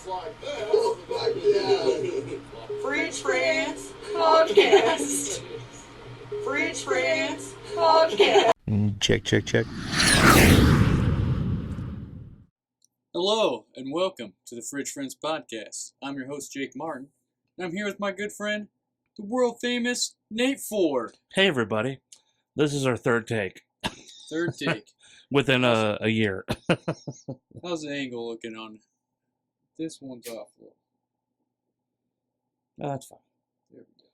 like that. Fridge Friends Podcast. Fridge Friends Podcast. Check. Hello, and welcome to the Fridge Friends Podcast. I'm your host, Jake Martin, and I'm here with my good friend, the world-famous Nate Ford. Hey, everybody. This is our third take. Third take. Within a year. How's the angle looking on? This one's off. Oh, that's fine. There we go.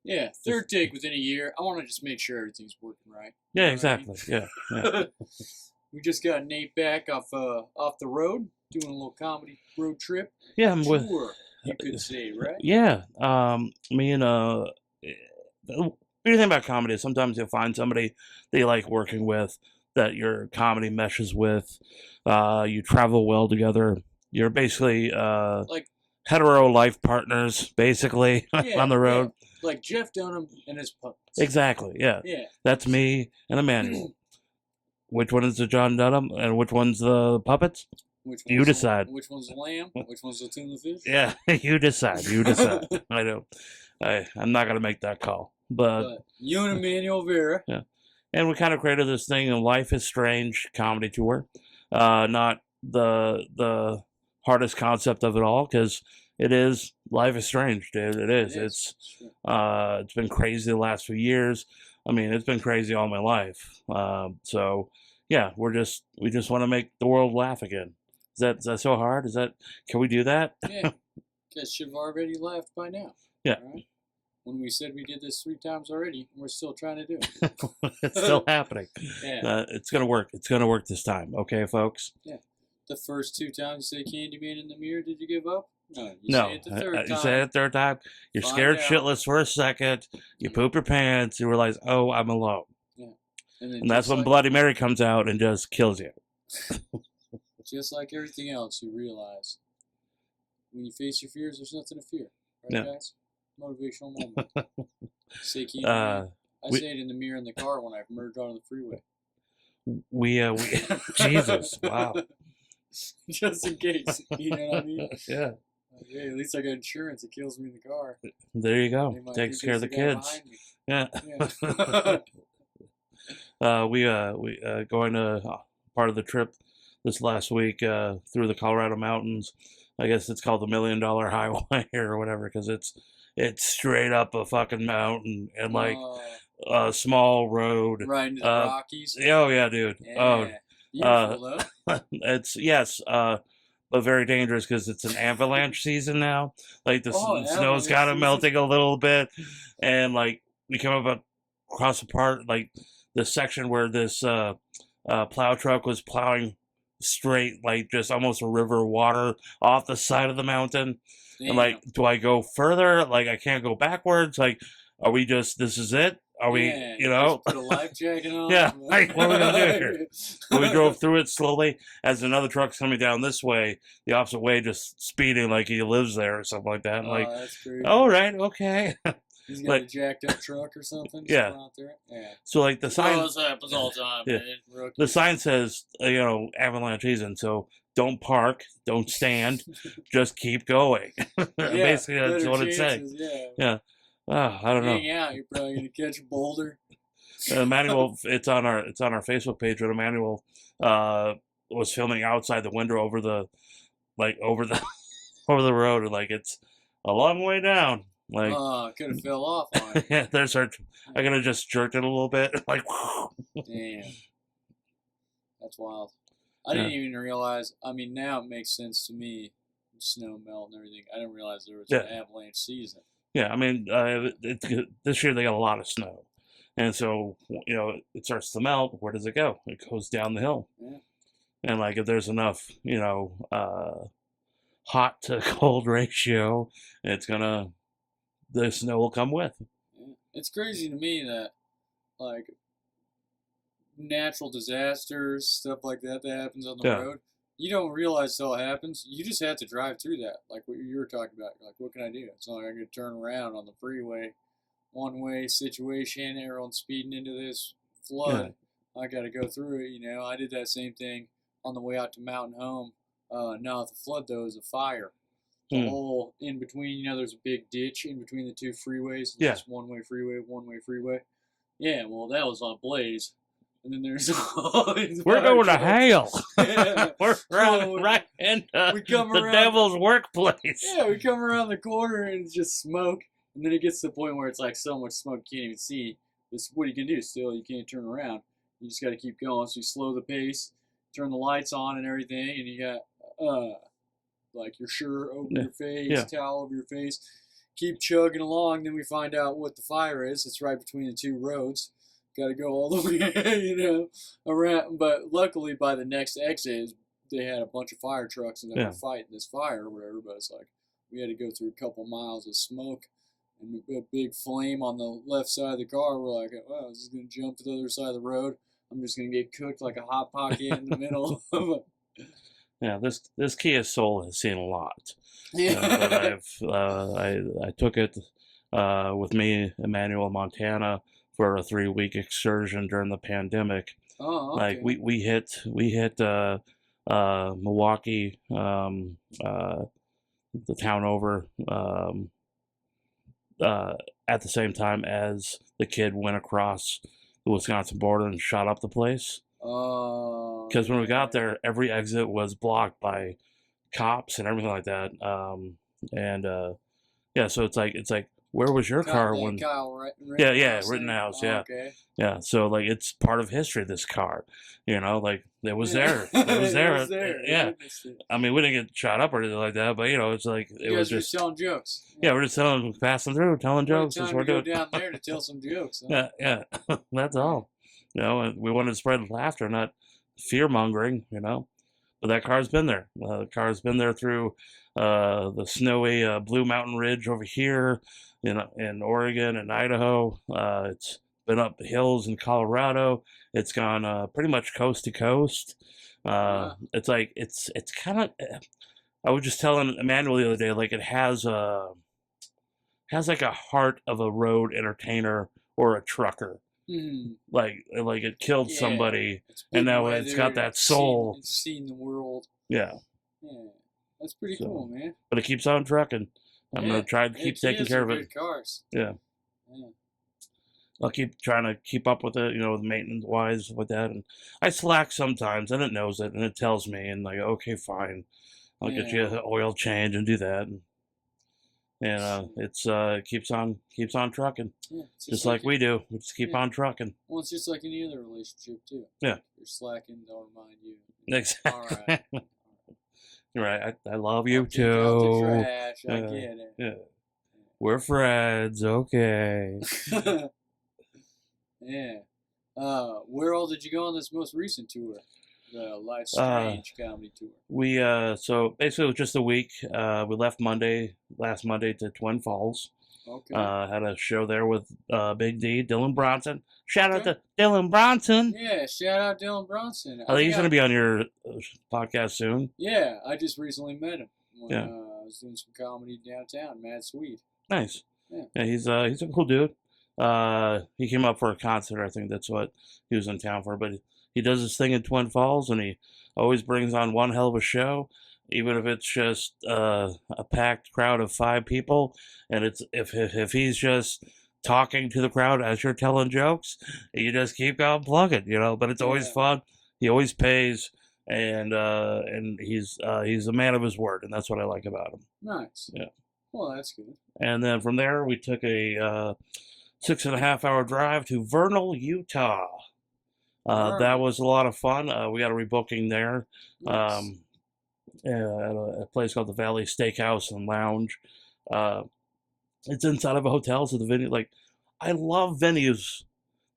Yeah, third take within a year. I want to just make sure everything's working right. Yeah, exactly. Yeah. We just got Nate back off the road, doing a little comedy road trip. Yeah, I'm with. Tour, you could say, right? Yeah. The weird thing about comedy is sometimes you'll find somebody that you like working with, that your comedy meshes with. You travel well together. You're basically like hetero life partners, basically, on the road. Yeah. Like Jeff Dunham and his puppets. Exactly, yeah. Yeah. That's me and Emmanuel. Which one is the John Dunham and which one's the puppets? You decide. Which one's the lamb? Which one's the tuna fish? Yeah, you decide. I know. I'm not going to make that call. But you and Emmanuel Vera. Yeah. And we kind of created this thing, Life is Strange comedy tour. Not the hardest concept of it all, because it is. Life is strange, dude. It is. It's been crazy the last few years. I mean, it's been crazy all my life. So yeah, we just want to make the world laugh again. Is that so hard? Can we do that? Yeah. Guess you've already laughed by now. Yeah. Right? When we said we did this 3 times already, we're still trying to do it. It's still happening. Yeah. It's gonna work. It's gonna work this time. Okay, folks. Yeah. The first 2 times you say Candyman in the mirror, did you give up? No. No. Say it the third time. You say it the third time. You're scared shitless for a second. You poop your pants. You realize, oh, I'm alone. Yeah. And that's when Bloody Mary comes out and just kills you. Just like everything else, you realize when you face your fears, there's nothing to fear. Right, guys? Motivational moment. Say Candyman. I say it in the mirror in the car when I merge onto the freeway. We Jesus, wow. Just in case, you know what I mean? Yeah. Hey, at least I got insurance. It kills me in the car. There you go. Takes care of the kids. Yeah. We going to part of the trip this last week through the Colorado mountains. I guess it's called the $1 Million Highway or whatever, because it's straight up a fucking mountain and like a small road. Right into the Rockies. Oh yeah, dude. Yeah. Beautiful, though. It's but very dangerous because it's an avalanche season now. Like the snow's kind of melting a little bit, and like we come up across the part, like the section where this plow truck was plowing straight, like just almost a river of water off the side of the mountain. Damn. And like, do I go further? Like, I can't go backwards. Like, are we this is it? Are we, just put a life jacket on? Yeah, like, what are we going to do here? So we drove through it slowly as another truck's coming down this way, the opposite way, just speeding like he lives there or something like that. Like, that's crazy. All right, okay. He's got a jacked up truck or something? Yeah. Out there? Yeah. So, like, the sign... this happens all the time, man. The sign says, avalanche season, so don't park, don't stand, just keep going. Basically, that's what it's saying. Yeah. Oh, I don't know. Hang out, you're probably gonna catch a boulder. Emmanuel, it's on our Facebook page. But Emmanuel was filming outside the window over the road, and like it's a long way down. Like, could have fell off on it. Yeah, there's our. I could have just jerked it a little bit, like. Damn. That's wild. I didn't even realize. I mean, now it makes sense to me. Snow melt and everything. I didn't realize there was an avalanche season. Yeah, I mean, this year they got a lot of snow, and so it starts to melt. Where does it go? It goes down the hill. Yeah. And like, if there's enough, hot to cold ratio, the snow will come with. Yeah. It's crazy to me that, like, natural disasters, stuff like that happens on the road, you don't realize till it happens. You just have to drive through that, like what you were talking about. Like, what can I do? It's not like I can turn around on the freeway, one-way situation, everyone's speeding into this flood. I got to go through it, I did that same thing on the way out to Mountain Home Now the flood though is a fire. The whole in between, you know, there's a big ditch in between the two freeways. It's just one-way freeway. Yeah, well, that was on blaze. And then there's we're going to hell. Yeah. We're right into the devil's workplace. Yeah, we come around the corner and it's just smoke. And then it gets to the point where it's like so much smoke you can't even see. This what you can do still. You can't turn around. You just got to keep going. So you slow the pace, turn the lights on and everything, and you got like your shirt over your face, towel over your face. Keep chugging along. Then we find out what the fire is. It's right between the two roads. Got to go all the way, you know, around. But luckily, by the next exit, they had a bunch of fire trucks and they were fighting this fire or whatever. But it's like we had to go through a couple miles of smoke and a big flame on the left side of the car. We're like, wow, this is going to jump to the other side of the road. I'm just going to get cooked like a hot pocket in the middle. Yeah, this Kia Soul has seen a lot. Yeah. But I took it with me, Emmanuel, Montana, for a 3-week excursion during the pandemic. Oh, okay. Like we hit Milwaukee, the town over, at the same time as the kid went across the Wisconsin border and shot up the place. Because when we got there, every exit was blocked by cops and everything like that. So it's like, where was your car when? Rittenhouse, yeah. Okay. Yeah, so like it's part of history. This car, you know, like it was there. It was there. Yeah. I mean, we didn't get shot up or anything like that, but you know, it's like it was just telling jokes. Yeah, we're just passing through, telling jokes. Time to go down there to tell some jokes. Huh? Yeah. That's all. You know, and we wanted to spread laughter, not fear mongering. You know, but that car's been there. The car's been there through the snowy Blue Mountain Ridge over here, in Oregon and Idaho. It's been up the hills in Colorado. It's gone pretty much coast to coast. It's like it's kind of. I was just telling Emmanuel the other day, like it has like a heart of a road entertainer or a trucker. Like it killed somebody, and now it's got that soul. It's seen the world. Yeah. That's pretty cool, man. But it keeps on trucking. I'm gonna try to keep taking care of it. Good cars. Yeah. I'll keep trying to keep up with it, with maintenance wise with that. And I slack sometimes, and it knows it, and it tells me, and like, okay, fine, I'll get you an oil change and do that. And it keeps on trucking, just like we do. We just keep on trucking. Well, it's just like any other relationship too. Yeah. You're slacking, don't remind you. Exactly. All right. Right. I love you too. The trash. I get it. Yeah. We're friends. Okay. Yeah. Where all did you go on this most recent tour? The Life Strange comedy tour. We so basically it was just a week. We left last Monday to Twin Falls. Okay. Had a show there with Big D, Dylan Bronson. Shout out to Dylan Bronson. Yeah, shout out Dylan Bronson. I think he's going to be on your podcast soon. Yeah, I just recently met him when I was doing some comedy downtown. Mad Sweet. Nice. Yeah, he's a cool dude. He came up for a concert. I think that's what he was in town for. But he does this thing in Twin Falls, and he always brings on one hell of a show. Even if it's just a packed crowd of 5 people, and it's if he's just talking to the crowd as you're telling jokes, you just keep on plugging, But it's always fun. He always pays, and he's a man of his word, and that's what I like about him. Nice. Yeah. Well, that's good. And then from there, we took a 6.5-hour drive to Vernal, Utah. That was a lot of fun. We got a rebooking there. Nice. At a place called the Valley Steakhouse and Lounge. It's inside of a hotel, so the venue, I love venues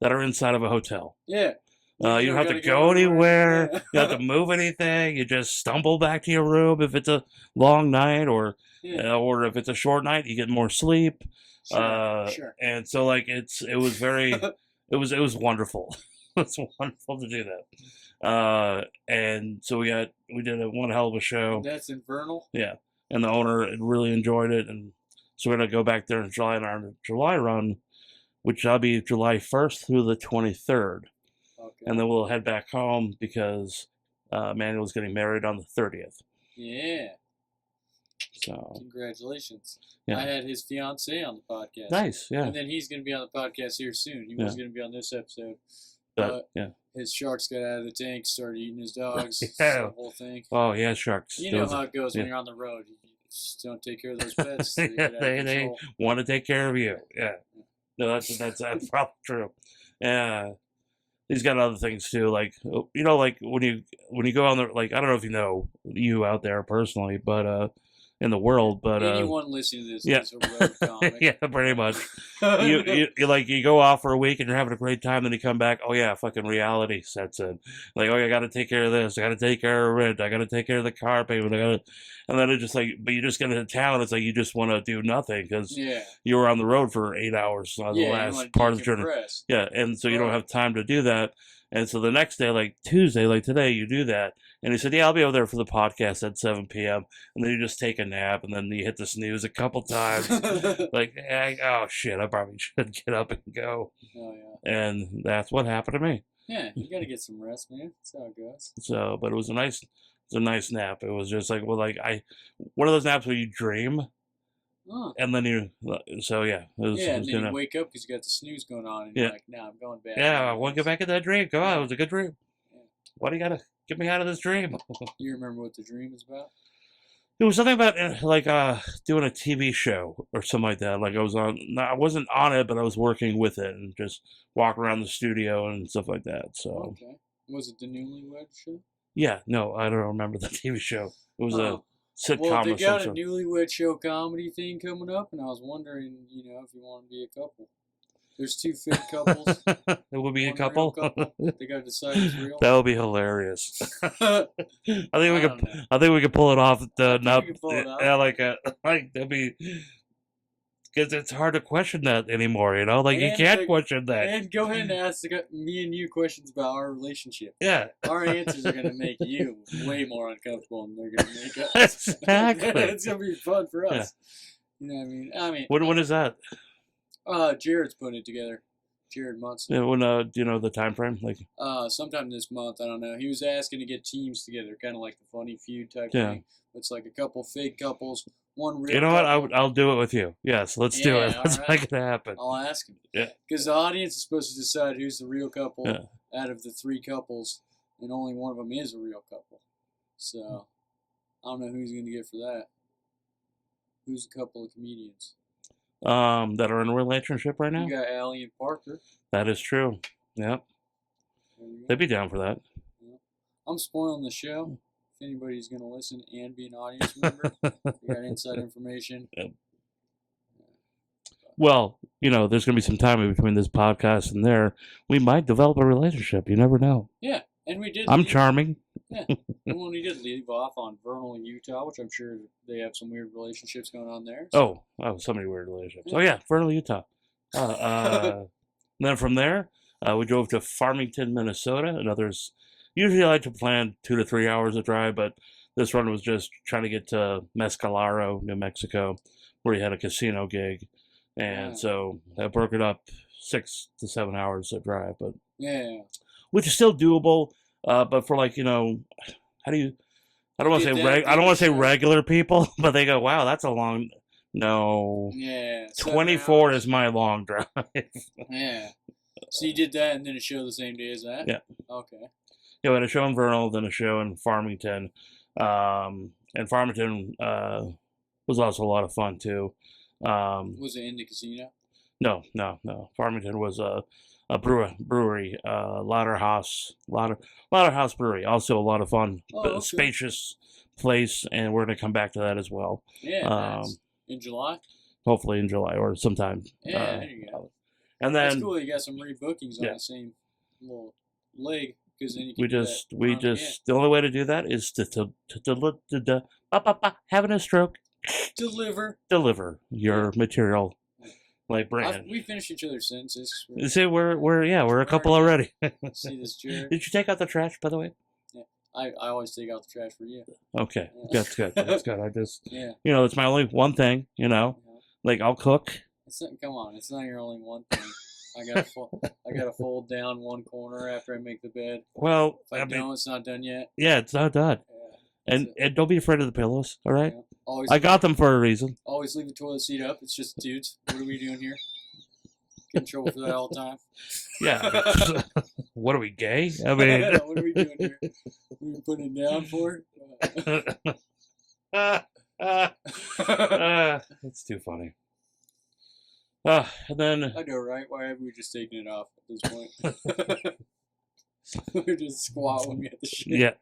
that are inside of a hotel. Yeah. You don't have to go anywhere. Yeah. You don't have to move anything. You just stumble back to your room if it's a long night, or if it's a short night, you get more sleep. Sure. And so it was very, it was wonderful. It's wonderful to do that. And so we did one hell of a show. That's in Vernal? Yeah. And the owner really enjoyed it. And so we're going to go back there in July on our July run, which will be July 1st through the 23rd. Okay. And then we'll head back home because Manuel's getting married on the 30th. Yeah. So Congratulations. yeah. I had his fiance on the podcast. Nice, yeah. And then he's going to be on the podcast here soon. He was going to be on this episode. But yeah. His sharks got out of the tank, started eating his dogs. Yeah. The whole thing. Oh, yeah, sharks. You know how it goes when you're on the road. You just don't take care of those pets. They want to take care of you. Yeah. No, that's probably true. Yeah. He's got other things too, like like when you go on the I don't know if you know you out there personally, but in the world, but anyone listening to this is a road comic. Yeah, pretty much. you go off for a week and you're having a great time, then you come back. Oh yeah, fucking reality sets in. Like, oh, I got to take care of this. I got to take care of rent. I got to take care of the car payment. And then it's just but you just get into town. It's like you just want to do nothing because you were on the road for 8 hours on the last part of the journey. Yeah, and so you don't have time to do that. And so the next day, like Tuesday, like today, you do that. And he said, yeah, I'll be over there for the podcast at 7 p.m. And then you just take a nap, and then you hit the snooze a couple times. Oh, shit, I probably should get up and go. Oh, yeah. And that's what happened to me. Yeah, you got to get some rest, man. That's how it goes. So, but it was a nice nap. It was just one of those naps where you dream. Huh. And then and then you wake up because you got the snooze going on, and you're like, "Nah, I'm going back." Yeah, I want to get back in that dream. Go on, it was a good dream. Yeah. Why do you gotta get me out of this dream? You remember what the dream was about? It was something about doing a TV show or something like that. Like I wasn't on it, but I was working with it and just walking around the studio and stuff like that. So okay, was it the Newlywed Show? Yeah, no, I don't remember the TV show. It was a sitcom. Well, they got a sort. Newlywed Show comedy thing coming up, and I was wondering, if you want to be a couple. There's 2 fake couples. It will be a couple. They got to decide it's real. That would be hilarious. I think we could pull it off. That'd be because it's hard to question that anymore. You can't question that. And go ahead and ask me and you questions about our relationship. Yeah, our answers are gonna make you way more uncomfortable than they're gonna make us. Exactly. It's gonna be fun for us. Yeah. You know what I mean? When is that? Jared's putting it together. Jared Munson. Yeah, when do you know the time frame? Sometime this month. I don't know. He was asking to get teams together, kind of like the Funny Feud type thing. It's like a couple fake couples, one real. You know couple. what? I'll do it with you. Yes, let's do it. Let's make it happen. I'll ask him. Yeah. Because the audience is supposed to decide who's the real couple out of the 3 couples, and only one of them is a real couple. So I don't know who's going to get for that. Who's a couple of comedians? That are in a relationship right now? You got Allie and Parker. That is true. Yep. They'd be down for that. Yeah. I'm spoiling the show. If anybody's going to listen and be an audience member, you got inside information. Yep. Well, there's going to be some time in between this podcast and there. We might develop a relationship. You never know. Yeah, and we did. I'm charming. Yeah, and when we did leave off on Vernal, Utah, which I'm sure they have some weird relationships going on there. So. Oh, so many weird relationships. Yeah. Oh, yeah, Vernal, Utah. Then from there, we drove to Farmington, Minnesota. And others, usually I like to plan 2 to 3 hours of drive, but this run was just trying to get to Mescalero, New Mexico, where he had a casino gig. And so I broke it up 6 to 7 hours of drive, but which is still doable. But for how do you? I don't want to say regular people, but they go, wow, that's a long. No. Yeah. 24 is my long drive. Yeah. So you did that and then a show the same day as that? Yeah. Okay. Yeah, we had a show in Vernal, then a show in Farmington. And Farmington was also a lot of fun, too. Was it in the casino? No. Farmington was a brewery, Lauderhouse Brewery. Also a lot of fun, spacious place, and we're going to come back to that as well. Yeah, nice. In July? Hopefully in July or sometime. Yeah, there you go. And then that's cool. You got some rebookings on the same little leg, because then you can the only way to do that is to having a stroke. Deliver your material. Like Brandon. We finished each other's sentences. You see, we're a couple already. See this chair? Did you take out the trash, by the way? Yeah, I always take out the trash for you. Okay, that's good. That's good. I just, yeah. It's my only one thing. Like I'll cook. Come on, it's not your only one thing. I gotta fold down one corner after I make the bed. Well, if I don't, it's not done yet. Yeah, it's not done. And don't be afraid of the pillows, all right? Yeah. Always I got them for a reason. Always leave the toilet seat up. It's just dudes. What are we doing here? Get in trouble for that all the time. Yeah. What are we, gay? I mean, what are we doing here? What are we putting it down for? It's too funny. And then I know, right? Why haven't we just taken it off at this point? We're just squat when we have the shit. yeah,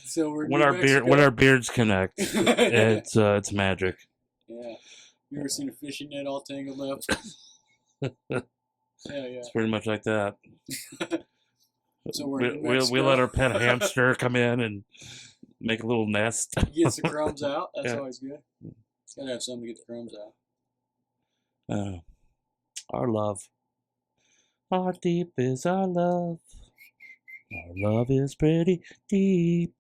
So we're when our beards connect, it's magic. Yeah. You ever seen a fishing net all tangled up? Yeah. It's pretty much like that. So we let our pet hamster come in and make a little nest. Gets the crumbs out. That's Yeah. always good. Gotta have something to get the crumbs out. Our love. How deep is our love? Our love is pretty deep.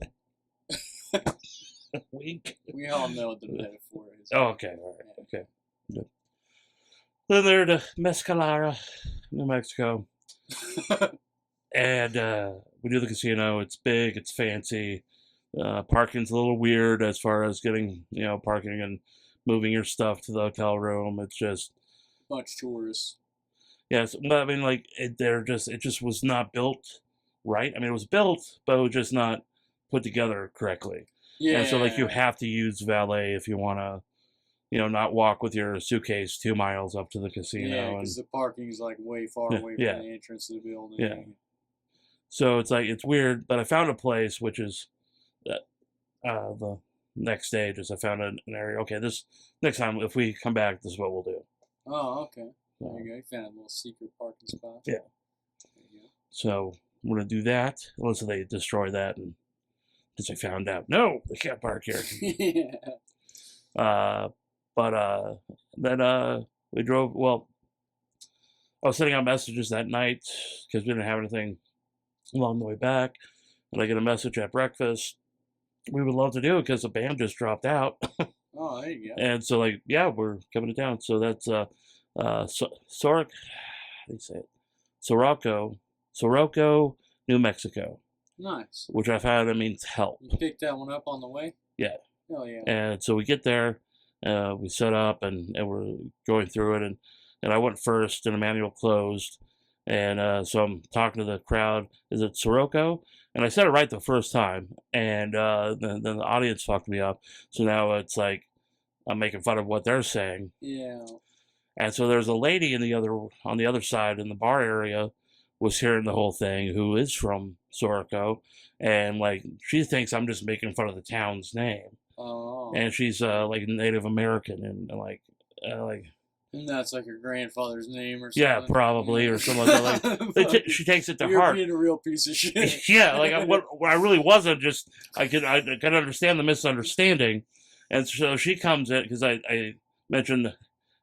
Wink. We all know what the metaphor is. Oh, okay. All right. Okay. Good. Then they're to Mescalera, New Mexico. And we do the casino. It's big. It's fancy. Parking's a little weird as far as getting, parking and moving your stuff to the hotel room. It's just bunch of tourists. Yes, but I mean, like it just was not built right. I mean, it was built, but it was just not put together correctly. Yeah. And so, like, you have to use valet if you want to, not walk with your suitcase 2 miles up to the casino. Yeah, because the parking is like way far away from the entrance to the building. Yeah. So it's like it's weird, but I found a place which is the next stage is I found an area. Okay, this next time if we come back, this is what we'll do. Oh, okay. There you go. You found a little secret parking spot. Yeah. There you go. So we're gonna do that unless they destroy that, and because I found out no, they can't park here. Yeah. But then we drove. Well, I was sending out messages that night because we didn't have anything along the way back, and I get a message at breakfast. We would love to do it because the band just dropped out. Oh, there you go. And so, like, yeah, we're coming to town. So that's how do you say it? Soroco, New Mexico. Nice. Which I found means help. You picked that one up on the way? Yeah. Oh, yeah. And so we get there, we set up, and we're going through it, and I went first, and Emmanuel closed, and so I'm talking to the crowd. Is it Soroco? And I said it right the first time, and then the audience fucked me up. So now it's like I'm making fun of what they're saying. Yeah. And so there's a lady on the other side in the bar area was hearing the whole thing who is from Soroco, and like she thinks I'm just making fun of the town's name. Oh. And she's like Native American and like. And that's like her grandfather's name or something. Yeah, probably, or something like that. Like, she takes it to You're heart. being a real piece of shit. Yeah, like what I really wasn't. Just I could understand the misunderstanding, and so she comes in because I mentioned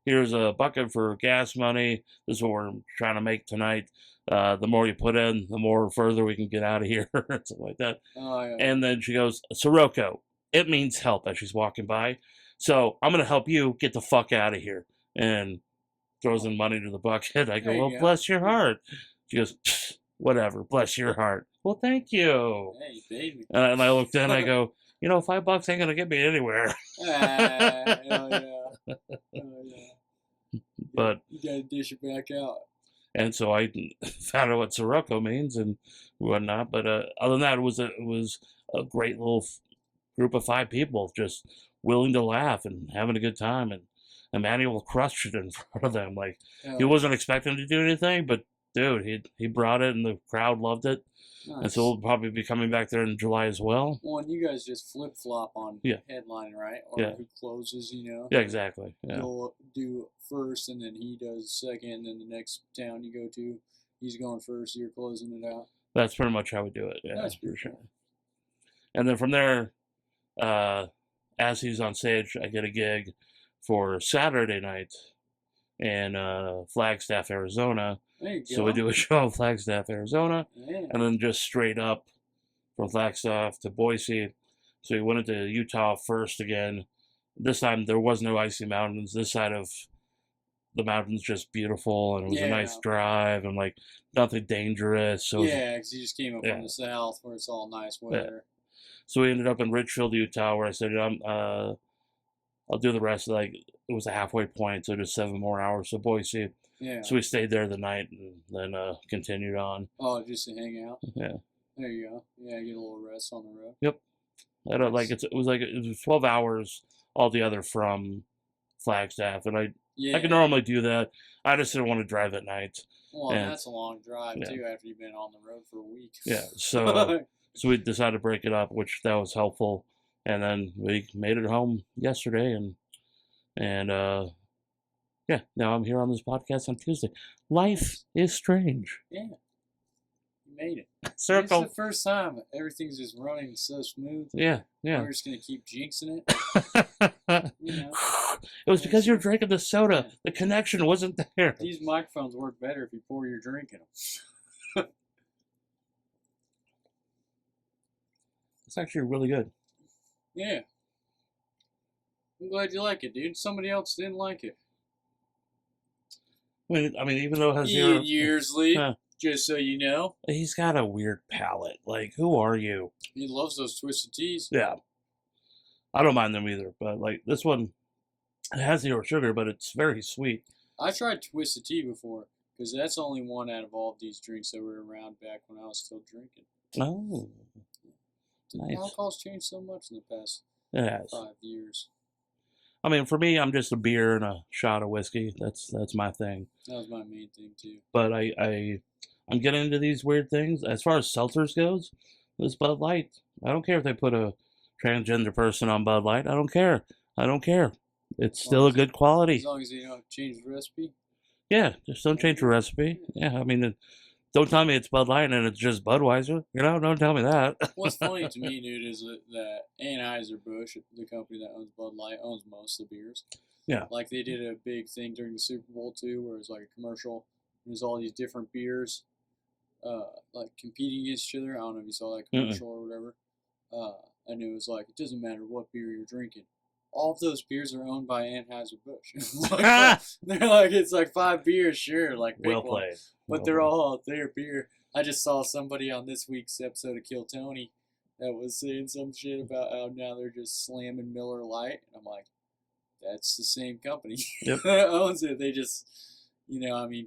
here's a bucket for gas money. This is what we're trying to make tonight. The more you put in, the more further we can get out of here, something like that. Oh, yeah. And then she goes, Soroco, it means help as she's walking by. So I'm gonna help you get the fuck out of here. And throws in money to the bucket. I go, well, bless your heart. She goes, whatever, bless your heart. Well, thank you. Hey, baby. And I looked in, I go, $5 ain't gonna get me anywhere. Hell yeah. Oh, yeah. But you gotta dish it back out. And so I found out what Sirocco means and whatnot. But other than that, it was a great little group of 5 people just willing to laugh and having a good time. And Emmanuel crushed it in front of them. Like, he wasn't expecting to do anything, but dude, he brought it and the crowd loved it. Nice. And so we'll probably be coming back there in July as well. Well, and you guys just flip-flop on headlining, right? Or who closes, Yeah, exactly. Yeah. You'll do first, and then he does second, and the next town you go to, he's going first, you're closing it out. That's pretty much how we do it. Yeah, that's for sure. And then from there, as he's on stage, I get a gig for Saturday night in Flagstaff, Arizona. There you go. So we do a show in Flagstaff, Arizona, yeah. And then just straight up from Flagstaff to Boise. So we went into Utah first again. This time there was no icy mountains. This side of the mountains just beautiful, and it was a nice drive and like nothing dangerous. So because you just came up from the south where it's all nice weather. So we ended up in Richfield, Utah, where I said, I'll do the rest. Like, it was a halfway point, so just 7 more hours to Boise. Yeah. So we stayed there the night and then continued on. Oh, just to hang out. Yeah. There you go. Yeah, get a little rest on the road. Yep. I don't like it was 12 hours altogether from Flagstaff, and I could normally do that. I just didn't want to drive at night. Well, and that's a long drive too after you've been on the road for a week. Yeah. So we decided to break it up, which that was helpful, and then we made it home yesterday, and now I'm here on this podcast on Tuesday. Life is strange. Yeah. You made it. Circle. It's the first time everything's just running so smooth. Yeah. We're just gonna keep jinxing it. It was because you were drinking the soda. Yeah. The connection wasn't there. These microphones work better if you pour your drink in them. It's actually really good. Yeah. I'm glad you like it, dude. Somebody else didn't like it. I mean, even though it has Ian Yearsley, just so you know. He's got a weird palate. Like, who are you? He loves those Twisted Teas. Yeah. I don't mind them either, but like this one, it has 0 sugar, but it's very sweet. I tried Twisted Tea before, because that's the only one out of all of these drinks that were around back when I was still drinking. Oh. Nice. Alcohol's changed so much in the past 5 years. I mean, for me, I'm just a beer and a shot of whiskey. That's my thing. That was my main thing too. But I'm getting into these weird things. As far as seltzers goes, this Bud Light. I don't care if they put a transgender person on Bud Light. I don't care. It's still a good quality. As long as you don't change the recipe. Yeah, just don't change the recipe. Yeah, I mean, don't tell me it's Bud Light and it's just Budweiser. Don't tell me that. What's funny to me, dude, is that Anheuser-Busch, the company that owns Bud Light, owns most of the beers. Yeah. Like, they did a big thing during the Super Bowl, too, where it was like a commercial. There's all these different beers, like, competing against each other. I don't know if you saw that commercial or whatever. And it was like, it doesn't matter what beer you're drinking. All of those beers are owned by Anheuser-Busch. They're like, it's like 5 beers, sure, like big well played. but they're all their beer. I just saw somebody on this week's episode of Kill Tony that was saying some shit about how now they're just slamming Miller Lite. And I'm like, that's the same company that owns it. They just,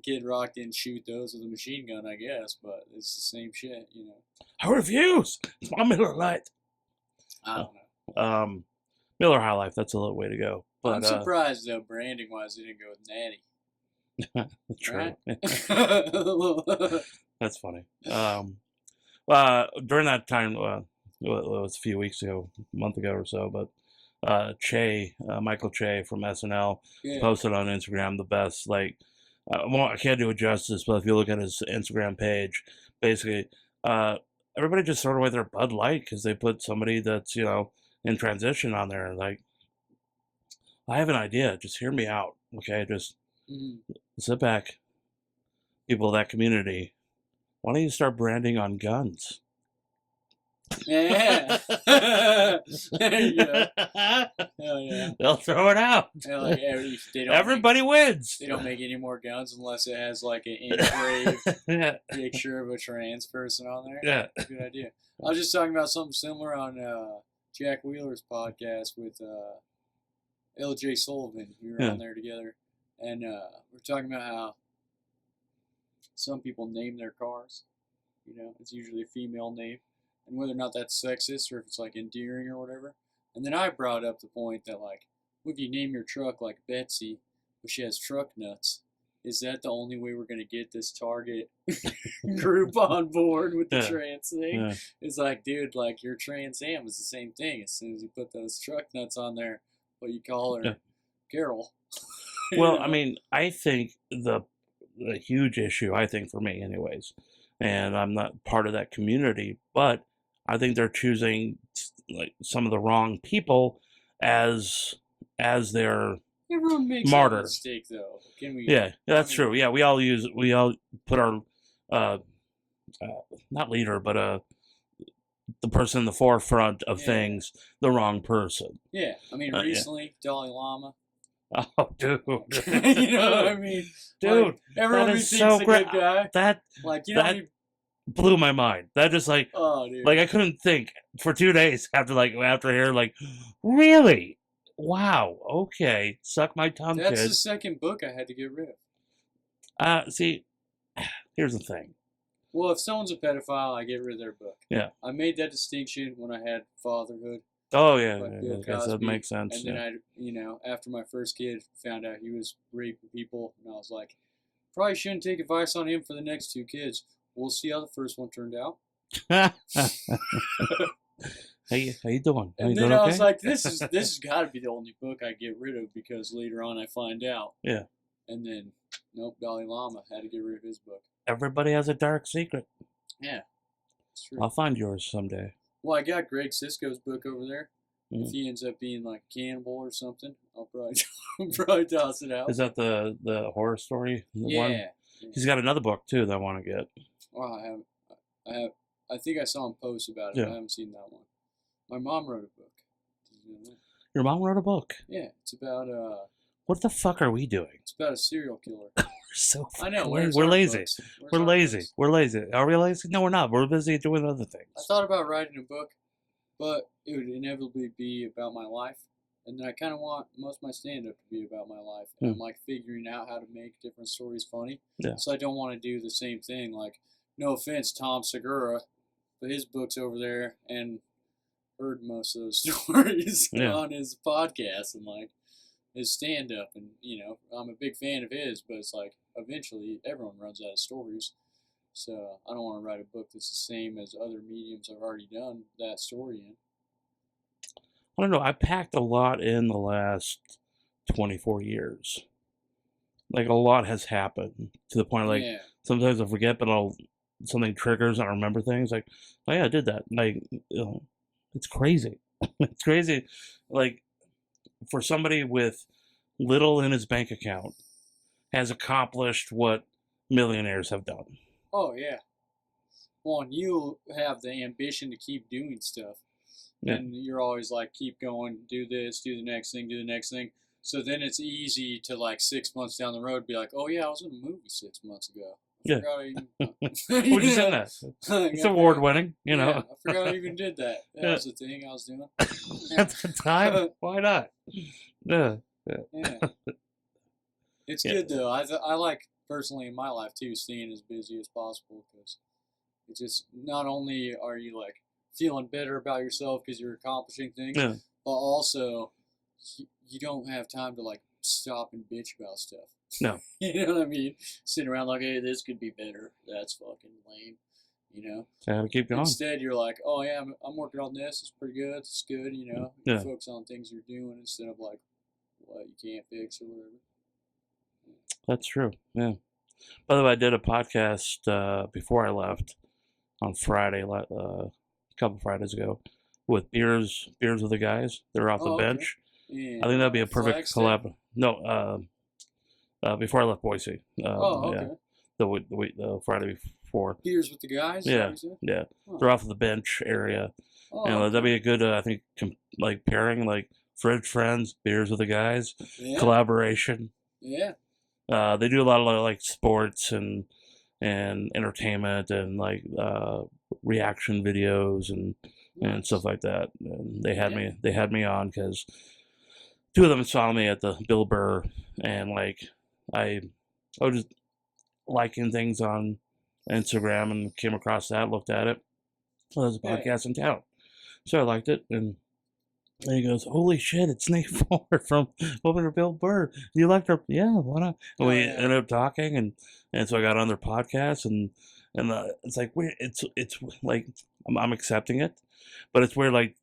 Kid Rock didn't shoot those with a machine gun, I guess, but it's the same shit, I refuse. It's my Miller Lite. I don't know. Miller High Life, that's a little way to go. But, I'm surprised, though, branding-wise, they didn't go with Natty. True. Right? That's funny. During that time, it was a few weeks ago, a month ago or so, but Michael Che from SNL posted on Instagram the best, like, I can't do it justice, but if you look at his Instagram page, basically, everybody just throw away their Bud Light because they put somebody that's, in transition on there. Like, I have an idea. Just hear me out, okay? Just sit back. People of that community, why don't you start branding on guns? Yeah. There you go. Hell yeah. They'll throw it out. Like, everybody wins. They don't make any more guns unless it has like an engraved picture of a trans person on there. Yeah. Good idea. I was just talking about something similar on Jack Wheeler's podcast with LJ Sullivan. We were on there together. And we're talking about how some people name their cars. It's usually a female name. And whether or not that's sexist or if it's like endearing or whatever. And then I brought up the point that, like, if you name your truck like Betsy, but she has truck nuts, is that the only way we're going to get this target group on board with the trans thing? Yeah. It's like, dude, like, your Trans Am is the same thing. As soon as you put those truck nuts on there, but you call her Carol. Well, I mean, I think the huge issue, for me anyways, and I'm not part of that community, but I think they're choosing like some of the wrong people as their Everyone makes martyr. A mistake, though. Can we? Yeah, that's true. Yeah, we all put our not leader, but the person in the forefront of things, the wrong person. Yeah, I mean, recently Dalai Lama. Oh, dude. You know what I mean? Dude, like, everyone that who is thinks so a great. good guy. That like, you that, know, blew my mind. That just like, Oh, dude. like I couldn't think for 2 days after hearing like, really? Wow. Okay. Suck my tongue, That's kid. the second book I had to get rid of. See, here's the thing. Well, if someone's a pedophile, I get rid of their book. Yeah. I made that distinction when I had Fatherhood. Oh yeah, Like yeah, Bill I guess that Cosby, makes sense. And then I, after my first kid found out he was raping people, and I was like, probably shouldn't take advice on him for the next 2 kids. We'll see how the first one turned out. Hey, how you doing? And then I was like, this has got to be the only book I get rid of because later on I find out. Yeah. And then, nope, Dalai Lama had to get rid of his book. Everybody has a dark secret. Yeah, it's true. I'll find yours someday. Well, I got Greg Sisko's book over there. If he ends up being like a cannibal or something, I'll probably toss it out. Is that the horror story one? Yeah. He's got another book too that I want to get. Oh, I think I saw him post about it. Yeah. But I haven't seen that one. My mom wrote a book. Did you know that? Your mom wrote a book. Yeah, it's about What the fuck are we doing? it's about a serial killer. We're so I know. we're lazy. Books? Where's We're our lazy. books? We're lazy. Are we lazy? No, we're not. We're busy doing other I things. thought about writing a book, but it would inevitably be about my life. And then I kind of want most of my stand-up to be about my life. And I'm like figuring out how to make different stories funny. Yeah. So I don't want to do the same thing. Like, no offense, Tom Segura, but his book's over there and heard most of those stories on his podcast and like his stand-up. And, I'm a big fan of his, but it's like eventually everyone runs out of stories. So I don't want to write a book that's the same as other mediums I've already done that story in. I don't know. I packed a lot in the last 24 years. Like, a lot has happened to the point, like, sometimes I forget, but something triggers and I remember things. Like, oh, yeah, I did that. Like, it's crazy. It's crazy. Like, for somebody with little in his bank account has accomplished what millionaires have done. Oh, yeah. Well, and you have the ambition to keep doing stuff. Yeah. And you're always like, keep going, do this, do the next thing, do the next thing. So then it's easy to, like, 6 months down the road be like, oh, yeah, I was in a movie 6 months ago. Yeah. We're just in that. It's award-winning, Yeah, I forgot I even did that. That was the thing I was doing. At the time? Why not? Yeah. It's good, though. I like, personally, in my life, too, staying as busy as possible because it's just, not only are you, like, feeling better about yourself because you're accomplishing things, but also you don't have time to like stop and bitch about stuff. No. You know what I mean? Sitting around like, hey, this could be better. That's fucking lame. Gotta keep going. Instead, you're like, oh yeah, I'm working on this. It's pretty good. It's good. You focus on things you're doing instead of like what you can't fix or whatever. That's true. Yeah. By the way, I did a podcast before I left on Friday. A couple Fridays ago with beers with the guys. They're off the bench. Yeah. I think that'd be a perfect collab. No, before I left Boise. okay. Yeah, the Friday before. Beers with the guys. Yeah, yeah. Oh. They're off of the bench area, and that'd be a good, I think, like pairing, like friends, beers with the guys, collaboration. Yeah. They do a lot of like sports and entertainment and like reaction videos and stuff like that. And they had me on because 2 of them saw me at the Bill Burr, and like I was just liking things on Instagram and came across that, looked at it. Well, there's a podcast in town, so I liked it, and he goes, "Holy shit, it's Nate Ford from Open to Bill Burr. You liked her? Yeah, why not?" And we ended up talking, and so I got on their podcast, and it's like weird. It's like I'm accepting it, but it's weird. Like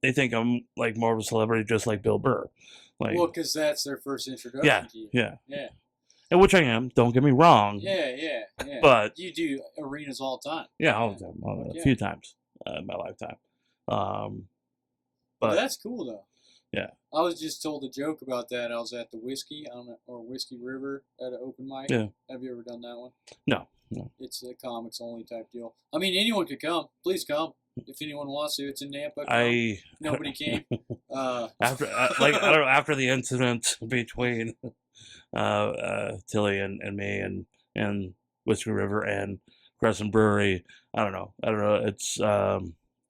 they think I'm like more of a celebrity, just like Bill Burr. Like, well, because that's their first introduction to you. Yeah. And which I am. Don't get me wrong. Yeah. But you do arenas all the time. Yeah, all the time. A few times in my lifetime. But that's cool though. Yeah. I was just told a joke about that. I was at the Whiskey or Whiskey River at an open mic. Yeah. Have you ever done that one? No. It's a comics only type deal. I mean, anyone could come. Please come. If anyone wants to, it's in Nampa. Nobody came. After I don't know, after the incident between Tilly and me and Whiskey River and Crescent Brewery. I don't know. It's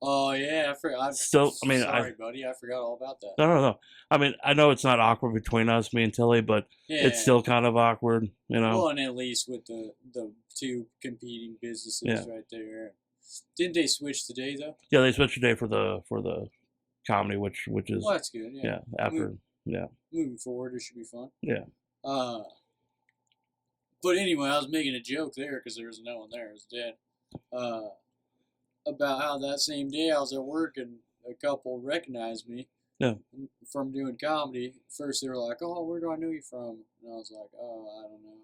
Oh yeah, I forgot. still. I mean, sorry, buddy, I forgot all about that. no. I mean, I know it's not awkward between us, me and Tilly, but it's still kind of awkward, you know. Well, and at least with the two competing businesses right there. Didn't they switch today though? Yeah, they switched today for the comedy, which is. Well, that's good. Yeah. After moving forward, it should be fun. Yeah. But anyway, I was making a joke there because there was no one there. It was dead. About how that same day I was at work and a couple recognized me. Yeah. From doing comedy. First they were like, "Oh, where do I know you from?" And I was like, "Oh, I don't know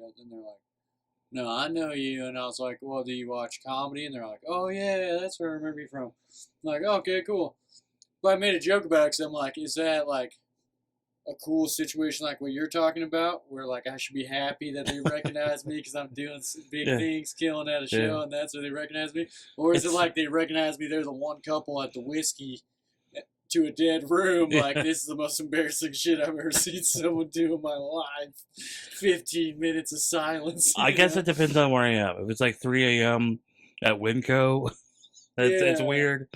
yet." And they're like, "No, I know you." And I was like, "Well, do you watch comedy?" And they're like, "Oh yeah, that's where I remember you from." I'm like, "Okay, cool." But I made a joke about it because I'm like, "Is that like a cool situation like what you're talking about, where like I should be happy that they recognize me because I'm doing big things, killing at a show, and that's where they recognize me? Or is it like they recognize me? They're the one couple at the whiskey to a dead room. Like, this is the most embarrassing shit I've ever seen someone do in my life. 15 minutes of silence. I guess it depends on where I am. If it's like 3 a.m. at Winco, it's weird.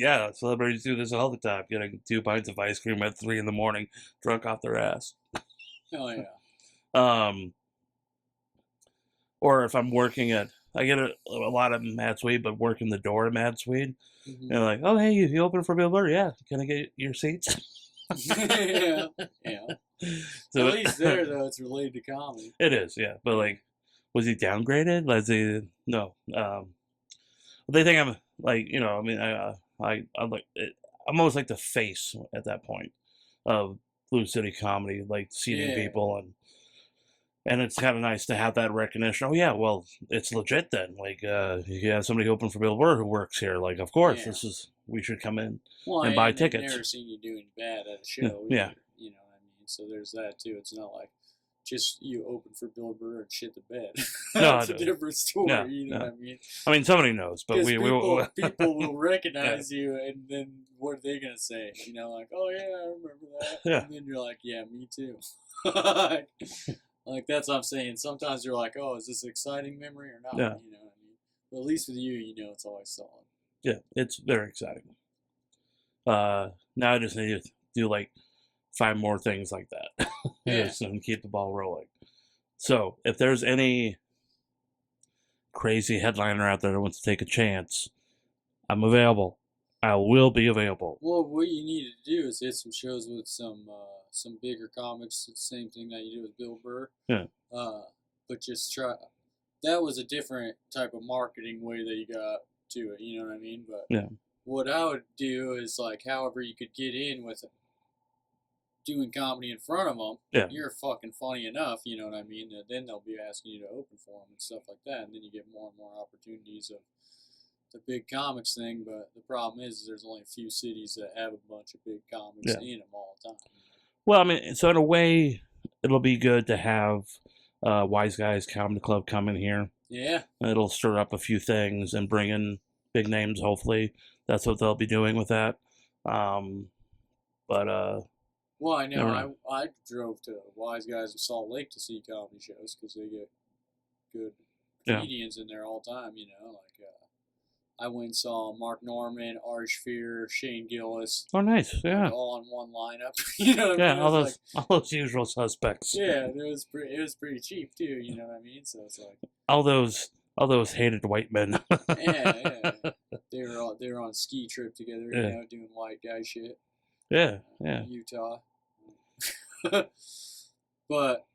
Yeah, celebrities do this all the time. Getting 2 pints of ice cream at 3 a.m, drunk off their ass. Oh yeah. Or if I'm working I get a lot of Mad Swede, but working the door at Mad Swede. Mm-hmm. They're like, "Oh, hey, you open for Bill Burr? Yeah, can I get your seats?" yeah. So, at least there, though, it's related to comedy. It is, yeah. But like, was he downgraded? No. They think I'm like, you know. I mean, I'm like, I'm almost like the face at that point of Blue City Comedy, like seating people, and it's kind of nice to have that recognition. Oh yeah, well, it's legit then. Like, you have somebody open for Bill Burr who works here. Like, of course, we should come in and buy tickets. I've never seen you doing bad at a show. Yeah. You know what I mean? So there's that too. It's not like just you open for Bill Burr and shit the bed. That's a different story. You know what I mean? I mean, somebody knows, but people will recognize you, and then what are they gonna say? You know, like, "Oh yeah, I remember that." Yeah. And then you're like, "Yeah, me too." Like, that's what I'm saying. Sometimes you're like, "Oh, is this an exciting memory or not?" Yeah. You know what I mean? But at least with you, you know it's always solid. Yeah, it's very exciting. Now I just need to do like 5 more things like that. And keep the ball rolling. So if there's any crazy headliner out there that wants to take a chance, I'm available. I will be available. Well, what you need to do is hit some shows with some bigger comics. It's the same thing that you did with Bill Burr. Yeah. But just try. That was a different type of marketing way that you got to it. You know what I mean? But what I would do is like, however you could get in with doing comedy in front of them. You're fucking funny enough. You know what I mean? And then they'll be asking you to open for them and stuff like that, and then you get more and more opportunities of the big comics thing. But the problem is there's only a few cities that have a bunch of big comics in them all the time. Well, I mean, so in a way, it'll be good to have Wise Guys Comedy Club come in here. Yeah. It'll stir up a few things and bring in big names, hopefully. That's what they'll be doing with that. Well, I know. I drove to Wise Guys in Salt Lake to see comedy shows because they get good comedians in there all the time, you know. Like, I went and saw Mark Norman, Arch Fear, Shane Gillis. Oh, nice, yeah. Like, all in one lineup. You know what I mean? All those usual suspects. Yeah, it was pretty cheap too. You know what I mean? So it's like all those hated white men. yeah. They were on a ski trip together, you know, doing white guy shit. Yeah. Utah. But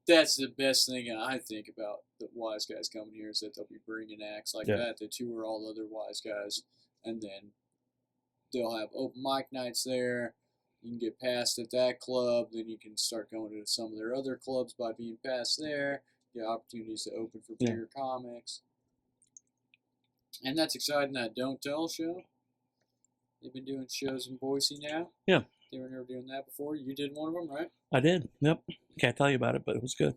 that's the best thing I think about the Wise Guys coming here is that they'll be bringing acts like that. They tour all the other Wise Guys, and then they'll have open mic nights there. You can get passed at that club, then you can start going to some of their other clubs by being passed there. Get opportunities to open for bigger comics. And that's exciting, that Don't Tell show. They've been doing shows in Boise now. Yeah. They were never doing that before. You did one of them, right? I did. Yep. Can't tell you about it, but it was good.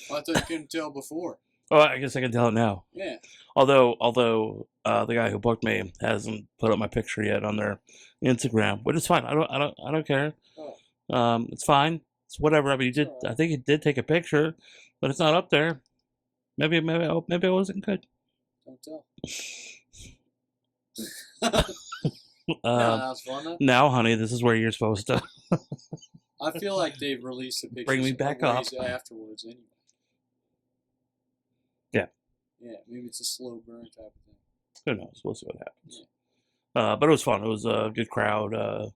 Well, I thought you couldn't tell before. Oh, I guess I can tell it now. Yeah. Although the guy who booked me hasn't put up my picture yet on their Instagram, which is fine. I don't care. Oh. It's fine. It's whatever. I mean, I think he did take a picture, but it's not up there. Maybe it wasn't good. Don't tell. That was fun though. Now, honey, this is where you're supposed to I feel like they've released the pictures bring me back up. afterwards anyway. Yeah. Yeah, maybe it's a slow burn type of thing. Who knows? We'll see what happens. Yeah. But it was fun. It was a good crowd.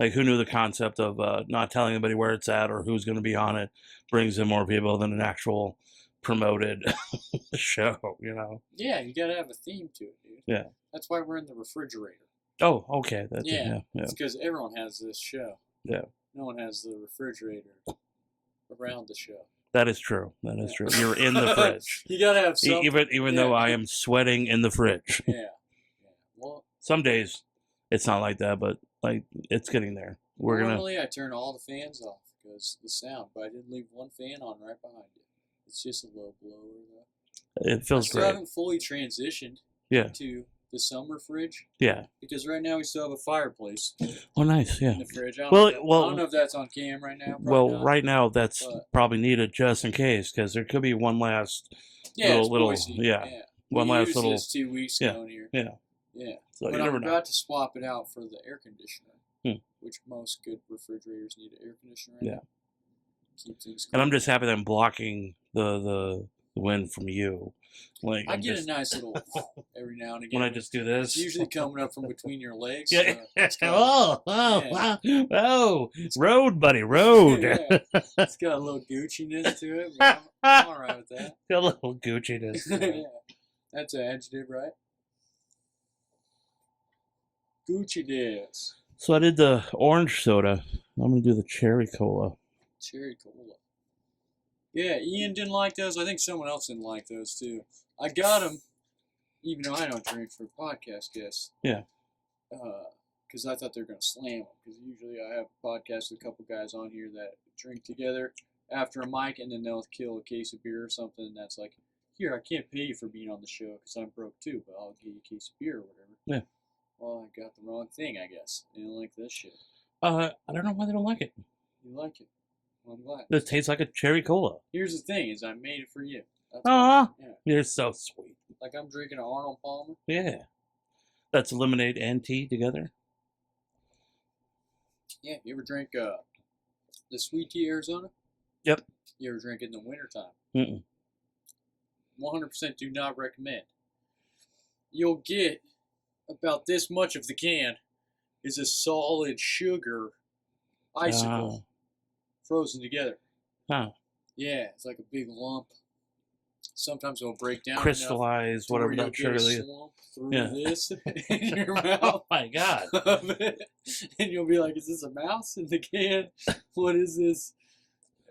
Like, who knew the concept of not telling anybody where it's at or who's going to be on it brings in more people than an actual promoted show, you know? Yeah, you got to have a theme to it, dude. Yeah. That's why we're in the refrigerator. Oh, okay. That's Yeah, yeah. it's because everyone has this show. Yeah. No one has the refrigerator around the show. That is true. That is true. You're in the fridge. You gotta have something. Even though I am sweating in the fridge. Yeah. Well, some days it's not like that, but like it's getting there. Normally I turn all the fans off because the sound, but I didn't leave one fan on right behind it. It's just a low blower though. It feels still great. haven't fully transitioned to the summer fridge. Yeah. Because right now we still have a fireplace. Oh, nice. Yeah. In the fridge. I Well, don't know if that's on cam right now. Right now that's probably needed just in case because there could be one last little one last little. This 2 weeks ago here. Yeah. Yeah. So but I'm about to swap it out for the air conditioner, which most good refrigerators need an air conditioner. Yeah. Keep things cool. And I'm just happy that I'm blocking the wind from you. Like I get a nice little every now and again. When I just do this, it's usually coming up from between your legs. Yeah. Oh, road, buddy, road. Yeah. It's got a little Gucci-ness to it. But I'm all right with that. Got a little Gucci-ness. Yeah. That's an adjective, right? Gucci-ness. So I did the orange soda. I'm gonna do the cherry cola. Cherry cola. Yeah, Ian didn't like those. I think someone else didn't like those too. I got them, even though I don't drink for podcast guests. Yeah. Because I thought they were going to slam them. Because usually I have a podcast with a couple guys on here that drink together after a mic, and then they'll kill a case of beer or something. And that's like, here, I can't pay you for being on the show because I'm broke too, but I'll give you a case of beer or whatever. Yeah. Well, I got the wrong thing, I guess. They don't like this shit. I don't know why they don't like it. You like it. Well, I'm glad. This tastes like a cherry cola. Here's the thing: is I made it for you. Aw, yeah. You're so sweet. Like I'm drinking an Arnold Palmer. Yeah, that's lemonade and tea together. Yeah, you ever drink the sweet tea Arizona? Yep. You ever drink it in the wintertime? 100% do not recommend. You'll get about this much of the can is a solid sugar icicle frozen together. Huh. Yeah, it's like a big lump. Sometimes it'll break down. Crystallize, whatever that sugar is. Through this in your mouth. Oh my god. And you'll be like, is this a mouse in the can? What is this?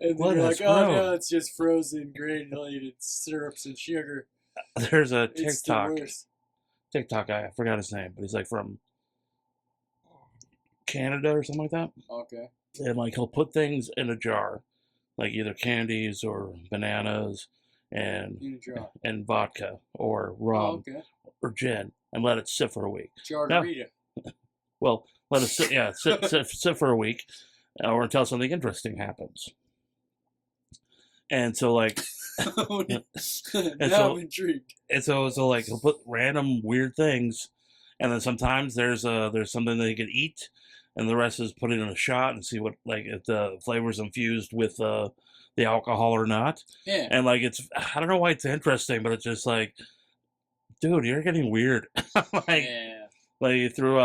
And then you're like, grown? oh no, it's just frozen granulated syrups and sugar. There's a It's the TikTok guy, I forgot his name, but he's like from Canada or something like that. Okay. And like he'll put things in a jar, like either candies or bananas and vodka or rum or gin, and let it sit for a week. Jardarita. Well, let it sit. Yeah, sit for a week, or until something interesting happens. And so like, I'm intrigued. And so like he'll put random weird things, and then sometimes there's something that he can eat, and the rest is put it in a shot and see what like if the flavor's infused with the alcohol or not. Yeah. And like I don't know why it's interesting, but it's just like, dude, you're getting weird. Like you threw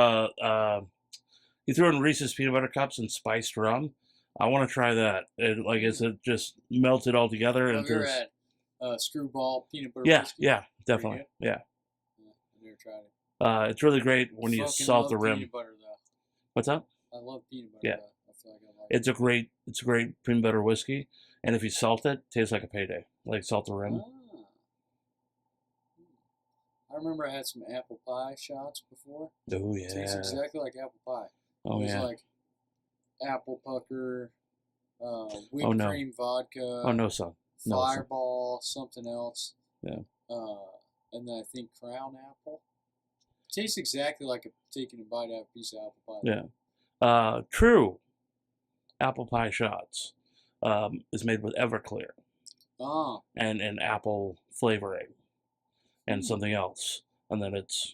in Reese's peanut butter cups and spiced rum. I want to try that. Is it just melted all together? Have you ever had screwball peanut butter? Yeah, whiskey? yeah, definitely, yeah. I've never tried it. It's really great when you salt the rim. Peanut butter, though. What's up? I love peanut butter. Yeah, though. I feel like I like it's a great peanut butter whiskey, and if you salt it, it tastes like a payday. Like salt the rim. I remember I had some apple pie shots before. Oh yeah. It tastes exactly like apple pie. Oh it was yeah. Like apple pucker, whipped cream vodka. Oh no, son. No, Fireball, something else. Yeah. And then I think Crown apple. It tastes exactly like taking a bite out of a piece of apple pie. Yeah. True apple pie shots is made with Everclear. and an apple flavoring and something else. And then it's,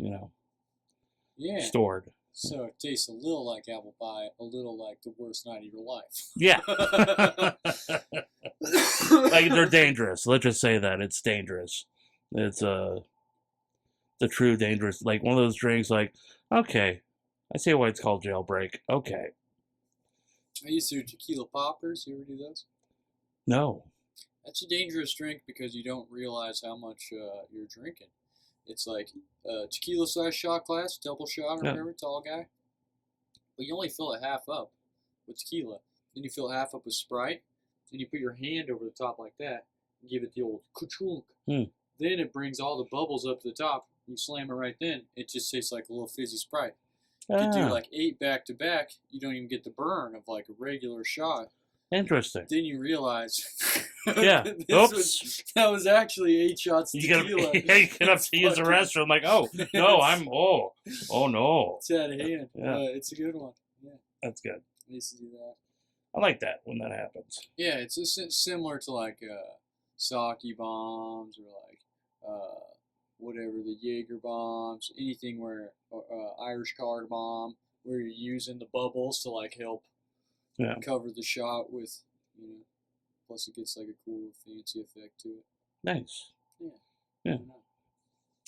stored. So it tastes a little like apple pie, a little like the worst night of your life. Yeah. Like, they're dangerous. Let's just say that. It's dangerous. It's the true dangerous. Like, one of those drinks, like, okay, I see why it's called Jailbreak. Okay. I used to do tequila poppers. You ever do those? No. That's a dangerous drink because you don't realize how much you're drinking. It's like a tequila-sized shot glass, double shot or whatever, tall guy. But you only fill it half up with tequila. Then you fill it half up with Sprite. Then you put your hand over the top like that and give it the old ka-chunk. Then it brings all the bubbles up to the top. You slam it right then. It just tastes like a little fizzy Sprite. You could do like 8 back-to-back. You don't even get the burn of like a regular shot. Interesting. Then you realize, Oops. that was actually 8 shots of tequila. You get up to use the restroom, like, oh no, oh no. It's out of hand. It's a good one. Yeah, that's good. I used to do that. I like that when that happens. Yeah, it's similar to like sake bombs or like whatever, the Jaeger bombs, anything where Irish card bomb, where you're using the bubbles to like help. Cover the shot with, plus it gets like a cool fancy effect to it. Nice. Yeah.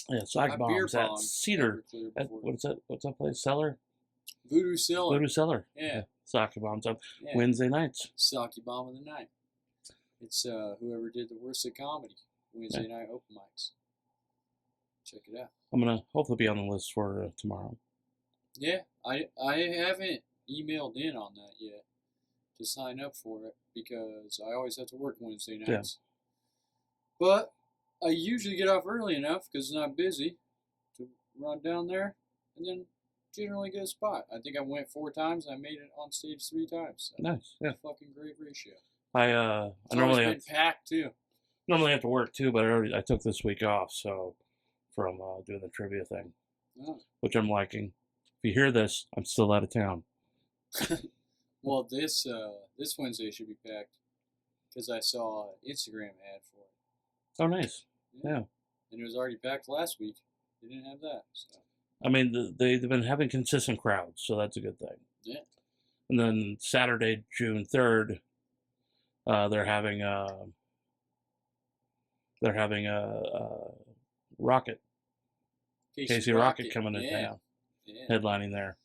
Yeah, sake bombs at Cedar. What's that place? Cellar? Voodoo Cellar. Yeah. Sake bombs on Wednesday nights. Sake bomb of the night. It's whoever did the worst at comedy. Wednesday night open mics. Check it out. I'm going to hopefully be on the list for tomorrow. Yeah, I haven't emailed in on that yet to sign up for it because I always have to work Wednesday nights. But I usually get off early enough because I'm not busy to run down there and then generally get a spot. I think I went 4 times and I made it on stage 3 times. So nice. Yeah. Fucking great ratio. I normally have packed too. Normally have to work too, but I took this week off from doing the trivia thing, which I'm liking. If you hear this, I'm still out of town. Well, this Wednesday should be packed because I saw an Instagram ad for it. Oh, nice. Yeah. And it was already packed last week. They didn't have that. So. I mean, they've been having consistent crowds, so that's a good thing. Yeah. And then Saturday, June 3rd, they're having Rocket. Casey Rocket coming to town, headlining there.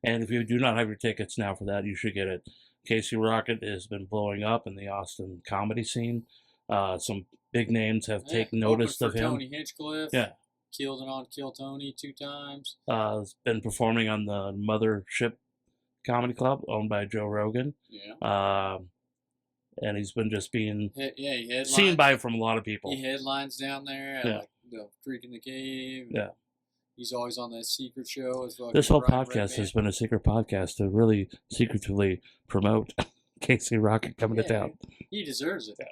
And if you do not have your tickets now for that, you should get it. Casey Rocket has been blowing up in the Austin comedy scene. Some big names have taken notice of him. Tony Hinchcliffe. Yeah. Killed it on Kill Tony 2 times. Has been performing on the Mothership Comedy Club, owned by Joe Rogan. Yeah. And he's been just being he seen by from a lot of people. He headlines down there at like the Creek in the Cave. Yeah. He's always on that secret show. This whole podcast has been a secret podcast to really secretively promote Casey Rocket coming to town. He deserves it. Yeah.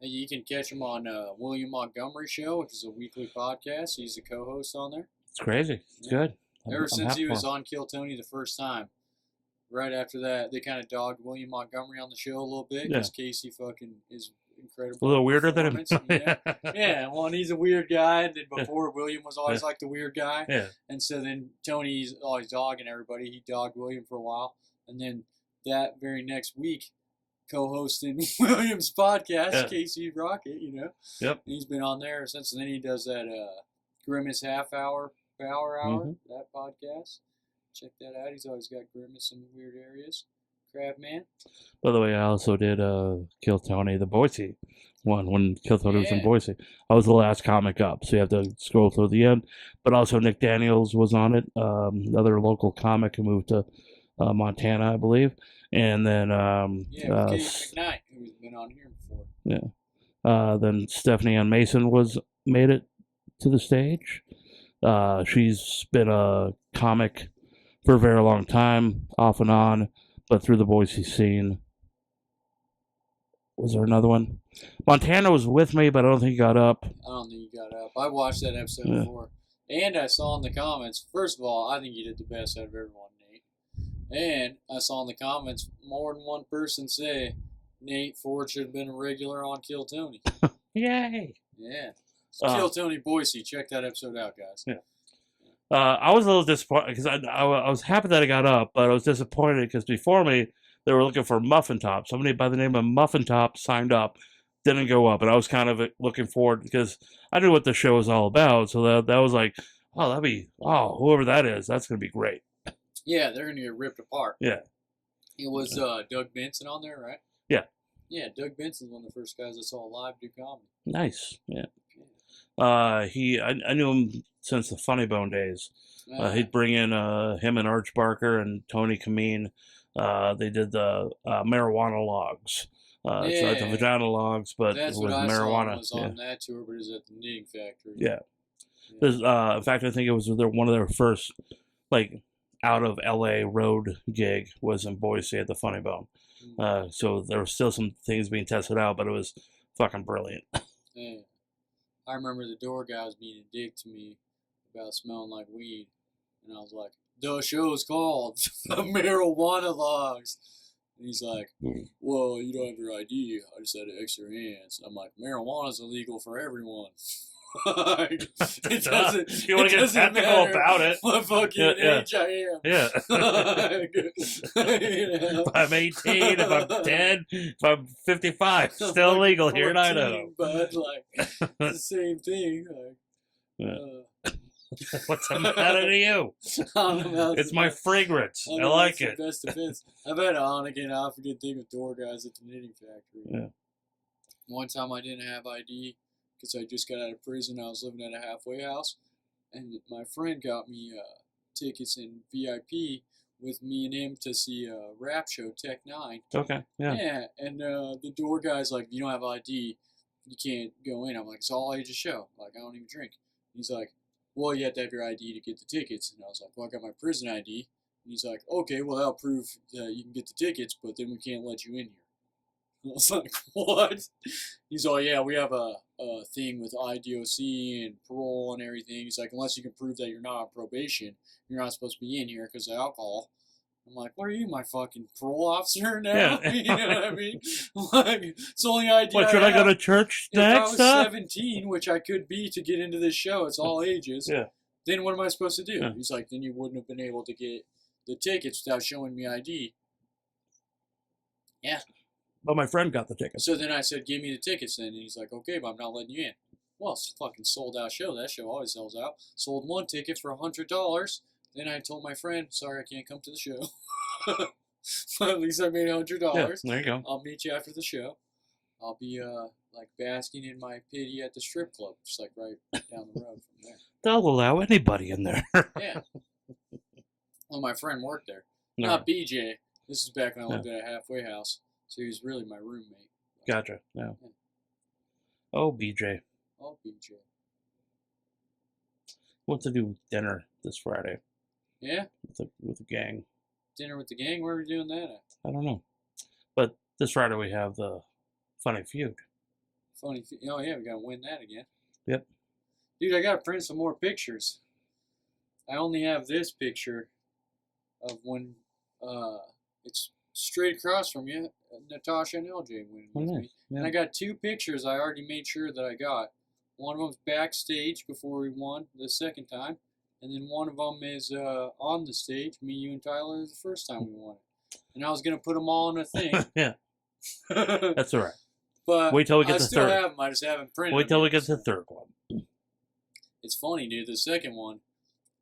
You can catch him on William Montgomery Show, which is a weekly podcast. He's the co-host on there. It's crazy. It's good. Ever since he was on Kill Tony the first time, right after that, they kind of dogged William Montgomery on the show a little bit because Casey fucking is incredible. A little weirder than him. Well, and he's a weird guy. And then before, William was always like the weird guy. Yeah. And so then Tony's always dogging everybody. He dogged William for a while. And then that very next week, co-hosting William's podcast, Casey Rocket, Yep. And he's been on there since. And then he does that Grimace Half Hour, Power Hour, that podcast. Check that out. He's always got Grimace in weird areas. Crab Man. By the way, I also did Kill Tony, the Boise one, when Kill Tony was in Boise. I was the last comic up, so you have to scroll through the end. But also Nick Daniels was on it, another local comic who moved to Montana, I believe. And then Kate McKnight, who's been on here before. Yeah. Then Stephanie Ann Mason made it to the stage. She's been a comic for a very long time, off and on, but through the Boise scene. Was there another one? Montana was with me, but I don't think he got up. I don't think he got up. I watched that episode before. And I saw in the comments, first of all, I think you did the best out of everyone, Nate. And I saw in the comments more than one person say, Nate Ford should have been a regular on Kill Tony. Yay! Yeah. Kill Tony Boise. Check that episode out, guys. Yeah. I was a little disappointed because I was happy that I got up, but I was disappointed because before me they were looking for Muffin Top. Somebody by the name of Muffin Top signed up, didn't go up, and I was kind of looking forward because I knew what the show was all about. So that was like, oh, whoever that is, that's gonna be great. Yeah, they're gonna get ripped apart. Yeah. It was Doug Benson on there, right? Yeah. Yeah, Doug Benson's one of the first guys I saw live do comedy. Nice. Yeah. I knew him since the Funny Bone days. He'd bring in him and Arch Barker and Tony Kameen. They did the marijuana logs. It's like the vagina logs, but that's with what marijuana. I saw on that tour, but it was at the Knitting Factory. Yeah. In fact, I think it was one of their first, like, out of LA road gig was in Boise at the Funny Bone. So there were still some things being tested out, but it was fucking brilliant. Yeah. I remember the door guy was being a dick to me about smelling like weed, and I was like, "The show's called Marijuana Logs." And he's like, "Well, you don't have your ID. I just had extra hands." I'm like, "Marijuana's illegal for everyone." It doesn't. You want to get technical about it? What fucking age I am? Yeah. If I'm 18, if I'm 10, if I'm 55, still like illegal here in 14, Idaho. But like, it's the same thing. What's the matter to you? It's my fragrance. I like it. Best defense. I've had an on again, off again thing with door guys at the Knitting Factory. Yeah. One time I didn't have ID because I just got out of prison. I was living at a halfway house, and my friend got me tickets in VIP with me and him to see a rap show, Tech 9. Okay. Yeah. Yeah, and the door guy's like, "If you don't have ID, you can't go in." I'm like, "It's all ages show. Like, I don't even drink." He's like, "Well, you have to have your ID to get the tickets." And I was like, "Well, I got my prison ID." And he's like, "Okay, well, that'll prove that you can get the tickets, but then we can't let you in here." And I was like, "What?" He's all, "Yeah, we have a thing with IDOC and parole and everything." He's like, "Unless you can prove that you're not on probation, you're not supposed to be in here because of alcohol." I'm like, "What are you, my fucking parole officer now?" Yeah. You know what I mean? Like, it's the only idea. What, should I go to church if I next? was 17, which I could be to get into this show, it's all ages. Yeah. Then what am I supposed to do? Yeah. He's like, "Then you wouldn't have been able to get the tickets without showing me ID." Yeah. But my friend got the tickets. So then I said, "Give me the tickets then." And he's like, "Okay, but I'm not letting you in." Well, it's a fucking sold out show. That show always sells out. Sold one ticket for $100. Then I told my friend, "Sorry, I can't come to the show." But at least I made $100. Yeah, there you go. I'll meet you after the show. I'll be like basking in my pity at the strip club, just like right down the road from there. They'll allow anybody in there. Yeah. Well, my friend worked there. No. Not BJ. This is back when I lived at a halfway house, so he was really my roommate. Gotcha. Yeah. Oh, BJ. Oh, BJ. Wants to do dinner this Friday Yeah? with the gang. Dinner with the gang? Where are we doing that at? I don't know. But this Friday we have the Funny Feud. Funny. Oh, yeah, we got to win that again. Yep. Dude, I got to print some more pictures. I only have this picture of when it's straight across from you, Natasha and LJ winning with me. Yeah. And I got two pictures I already made sure that I got. One of them's backstage before we won the second time. And then one of them is on the stage, me, you, and Tyler, the first time we won it. And I was going to put them all in a thing. Yeah. That's all right. But wait till we get I the still third. have them. I just haven't printed Wait till them we yet. get to the third one. It's funny, dude. The second one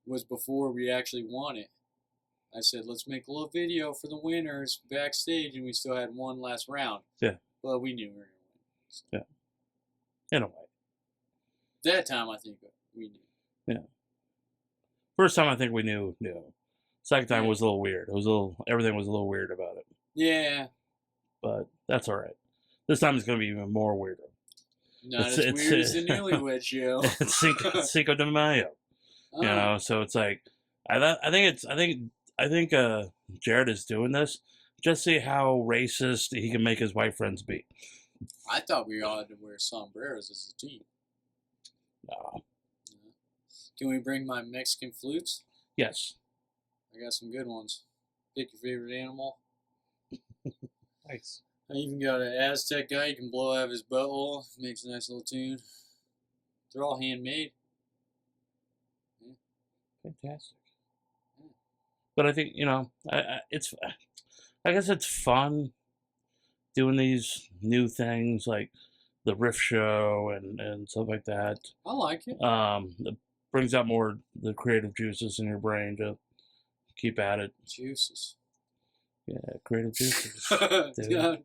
was before we actually won it. I said, "Let's make a little video for the winners backstage," and we still had one last round. Yeah. But we knew we were going to win. So. Yeah. In a way. That time, I think we knew. Yeah. First time I think we knew. Second time was a little weird. Everything was a little weird about it. Yeah. But that's all right. This time it's going to be even more weirder. Not as weird as the Newlywed Show. It's Cinco de Mayo. Oh. You know, so it's like I think Jared is doing this just to see how racist he can make his white friends be. I thought we all had to wear sombreros as a team. No. Can we bring my Mexican flutes? Yes. I got some good ones. Pick your favorite animal. Nice. I even got an Aztec guy you can blow out of his butthole. Makes a nice little tune. They're all handmade. Fantastic. But I think, I guess it's fun doing these new things like the riff show and stuff like that. I like it. It brings out more the creative juices in your brain to keep at it. Juices. Yeah, creative juices. Yeah.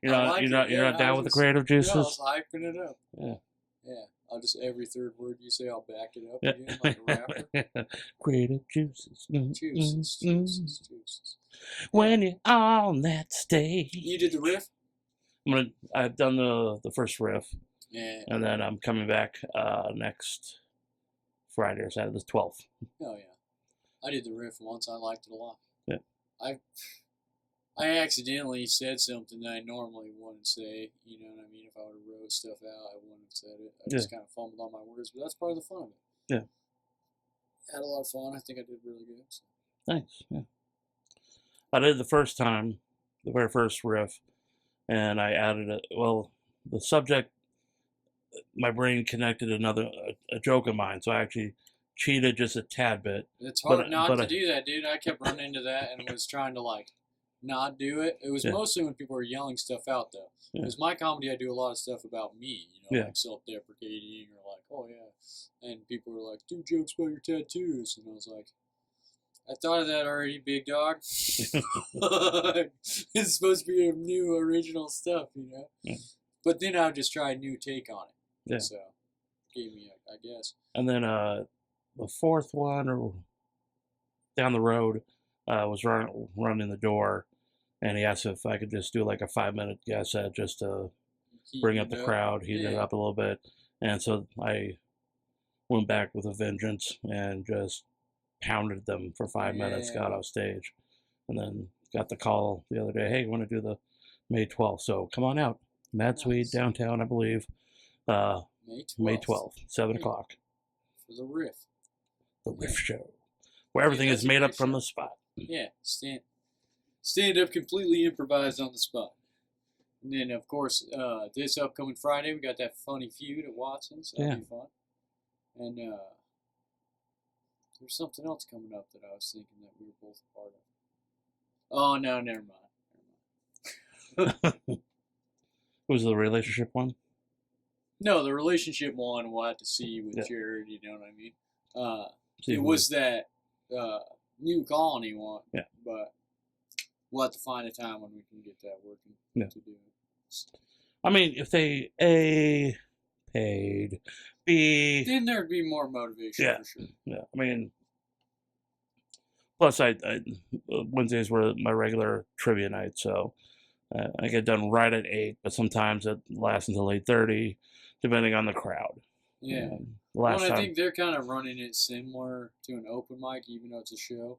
You're not down with the creative juices? Yeah, I was hyping it up. Yeah. Yeah. I'll just every third word you say, I'll back it up again like a rapper. Creative juices. Juices. When you're on that stage. You did the riff? I've done the first riff. Yeah. And then I'm coming back next Friday or Saturday, the 12th. Oh yeah. I did the riff once. I liked it a lot. Yeah. I accidentally said something that I normally wouldn't say. You know what I mean? If I would have wrote stuff out, I wouldn't have said it. I just kind of fumbled on my words, but that's part of the fun of it. Yeah. Had a lot of fun. I think I did really good. So. Thanks. Yeah. I did the first time, the very first riff, and I added the subject, my brain connected a joke of mine, so I actually cheated just a tad bit. It's hard not to do that, dude. I kept running into that and was trying to not do it. It was mostly when people were yelling stuff out, though. Because my comedy, I do a lot of stuff about me, like self-deprecating or like, oh yeah. And people were like, do jokes about your tattoos. And I was like, I thought of that already, big dog. It's supposed to be new, original stuff, Yeah. But then I would just try a new take on it. Yeah. So, gave me, I guess. And then the fourth one, or down the road, was running the door, and he asked if I could just do like a 5-minute guest set just to bring up the crowd, heat it up a little bit. And so I went back with a vengeance and just pounded them for 5 minutes, got off stage, and then got the call the other day, hey, you want to do the May 12th? So come on out. Mad Sweet, downtown, I believe. May 12th, 7 o'clock. For the riff. The riff show. Where everything is made up from the spot. Yeah, stand up completely improvised on the spot. And then, of course, this upcoming Friday, we got that Funny Feud at Watson's. That'll be fun. And there's something else coming up that I was thinking that we were both a part of. Oh, no, never mind. Was the relationship one? No, the relationship one we'll have to see with Jared, you know what I mean? It was that new colony one, but we'll have to find a time when we can get that working to do it. I mean, if they A, paid, B... Then there'd be more motivation for sure. Yeah, I mean... Plus, I Wednesdays were my regular trivia night, so I get done right at 8, but sometimes it lasts until 8:30, depending on the crowd. Yeah. I think they're kind of running it similar to an open mic, even though it's a show,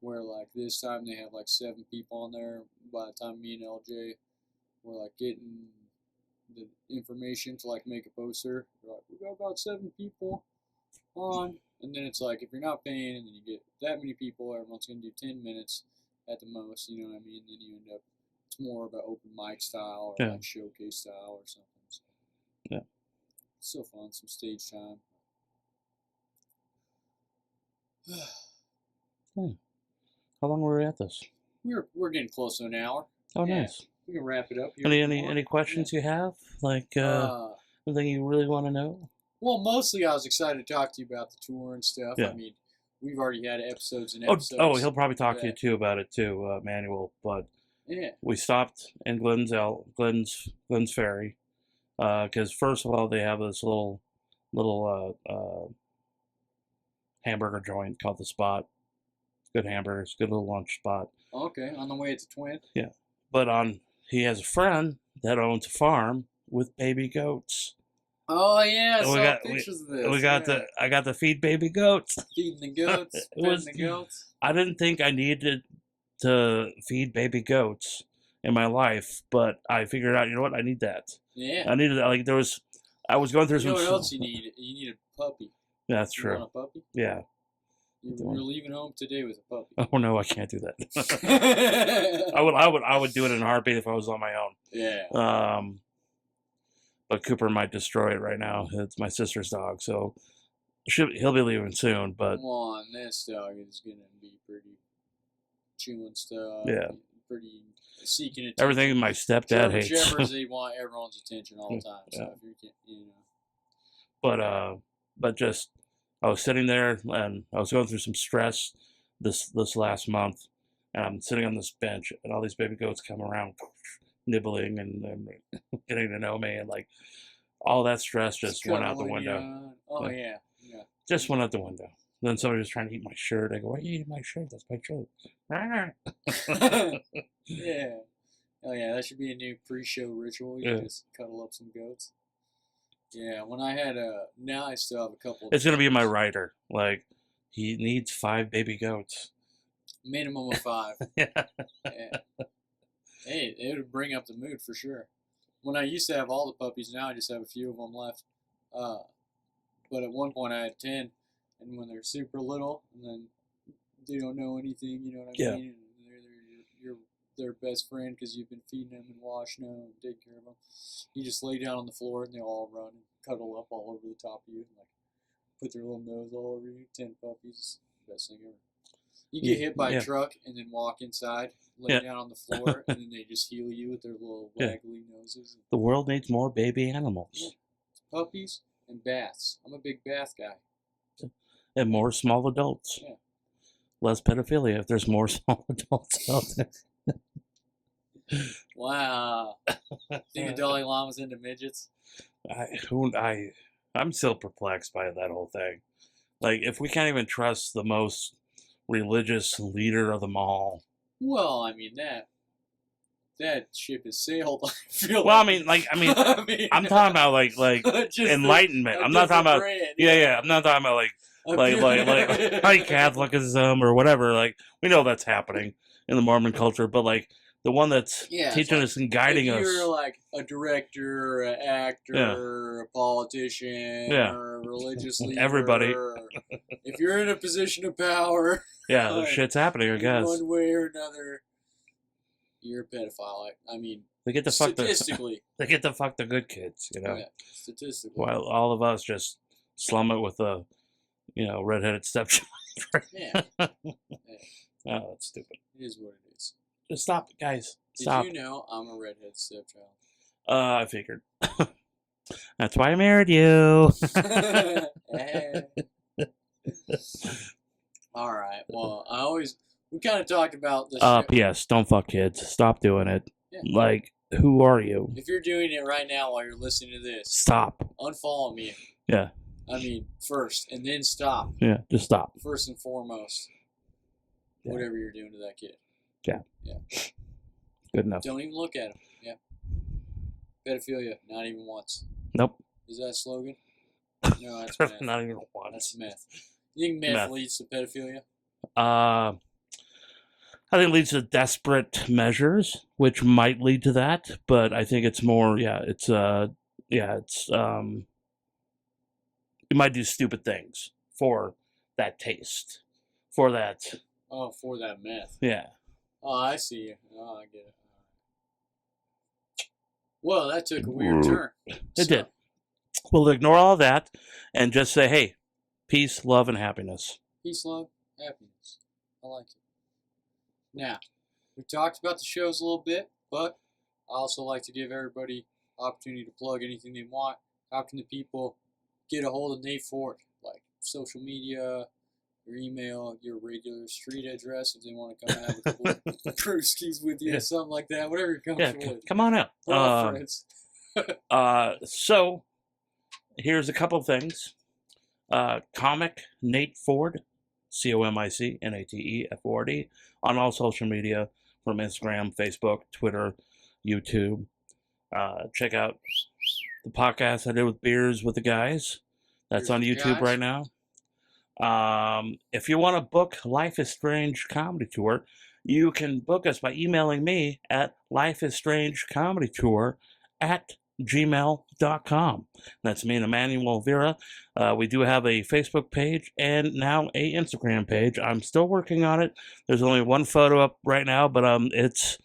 where like this time they have like 7 people on there. By the time me and LJ were like getting the information to like make a poster, we're like, we got about 7 people on. And then it's like, if you're not paying and then you get that many people, everyone's going to do 10 minutes at the most, you know what I mean? Then you end up, it's more of an open mic style or like showcase style or something. So. Yeah. It's still fun, some stage time. How long were we at this? We're getting close to an hour. Oh, nice. We can wrap it up here. Any questions you have? Like, anything you really want to know? Well, mostly I was excited to talk to you about the tour and stuff. I mean, we've already had episodes and episodes. Oh, he'll probably talk to you too about it too, Emmanuel. But we stopped in Glenn's Ferry, because first of all they have this little hamburger joint called The Spot. Good hamburgers, good little lunch spot. Okay, on the way to Twin. Yeah, but he has a friend that owns a farm with baby goats. Oh yeah, I saw pictures of this. I got to feed baby goats. Feeding the goats, petting the goats. I didn't think I needed to feed baby goats in my life, but I figured out, you know what, I need that. Yeah. I needed I was going through some. You know what else you need? You need a puppy. That's true. You want a puppy? Yeah. You're leaving home today with a puppy. Oh no, I can't do that. I would do it in a heartbeat if I was on my own. Yeah. But Cooper might destroy it right now. It's my sister's dog, so he'll be leaving soon. But come on, this dog is gonna be pretty chewing stuff. Yeah. Pretty seeking attention. Everything my stepdad hates. Shepherds, they want everyone's attention all the time. So if you know. But just I was sitting there and I was going through some stress this last month, and I'm sitting on this bench, and all these baby goats come around, nibbling and getting to know me, and like all that stress just went out the window. Oh yeah. Just went out the window. Then somebody was trying to eat my shirt. I go, "Why are you eating my shirt? That's my shirt." Yeah. Oh yeah, that should be a new pre-show ritual. You just cuddle up some goats. Yeah, when I had now I still have a couple. It's gonna be my rider. Like, he needs 5 baby goats. Minimum of 5. Yeah. Hey, it would bring up the mood for sure. When I used to have all the puppies, now I just have a few of them left. But at one point I had 10, and when they're super little, and then they don't know anything, you know what I mean? And you're their best friend because you've been feeding them and washing them and taking care of them. You just lay down on the floor and they all run and cuddle up all over the top of you and like put their little nose all over you. 10 puppies, best thing ever. You get hit by a truck and then walk inside, lay down on the floor, and then they just heal you with their little waggly noses. The world needs more baby animals. Puppies and baths. I'm a big bath guy. And more small adults. Yeah. Less pedophilia if there's more small adults out there. Wow. Think the Dalai Lama's into midgets? I'm still perplexed by that whole thing. Like, if we can't even trust the most religious leader of them all. Well, I mean, that ship has sailed. I feel well, like. I mean, I'm talking about like enlightenment. I'm not talking about I'm not talking about like Catholicism or whatever. Like, we know that's happening in the Mormon culture, but like the one that's teaching us and guiding us. If you're like a director, an actor, a politician, or a religious leader, everybody. If you're in a position of power, the shit's happening. I guess one way or another, you're a pedophile. I mean, they get to statistically, they get to fuck the good kids, you know. Yeah, statistically, while all of us just slum it with a, redheaded stepchild. Yeah. Oh, that's stupid. It is what it is. Just stop, guys. Stop. Did you know I'm a redhead stepchild? I figured. That's why I married you. All right. Well, we kind of talked about this. P.S. Don't fuck kids. Stop doing it. Yeah. Like, who are you? If you're doing it right now while you're listening to this, stop. Unfollow me. Yeah. I mean, first, and then stop. Yeah, just stop. First and foremost, whatever you're doing to that kid. Yeah. Yeah. Good enough. Don't even look at him. Yeah. Pedophilia, not even once. Nope. Is that a slogan? No, that's meth. Not even once. That's meth. You think meth leads to pedophilia? I think it leads to desperate measures, which might lead to that, but I think it's more, you might do stupid things for that taste, for that. Oh, for that meth. Yeah. Oh, I see you. Oh, I get it. Well, that took a weird turn. It did. We'll ignore all that and just say, hey, peace, love, and happiness. Peace, love, happiness. I like it. Now, we talked about the shows a little bit, but I also like to give everybody opportunity to plug anything they want. How can the people get a hold of Nate Ford? Like social media, your email, your regular street address if they want to come and have a couple of brewskis with you or something like that. Whatever you're comfortable with. Come on out. We're all friends. So, here's a couple of things. Comic Nate Ford, COMICNATEFORD, on all social media from Instagram, Facebook, Twitter, YouTube. Check out the podcast I did with Beers with the Guys. That's on YouTube right now. If you want to book Life is Strange Comedy Tour, you can book us by emailing me at lifeisstrangecomedytour@gmail.com. gmail.com. That's me and Emmanuel Vera. We do have a Facebook page and now a Instagram page. I'm still working on it. There's only one photo up right now, but it's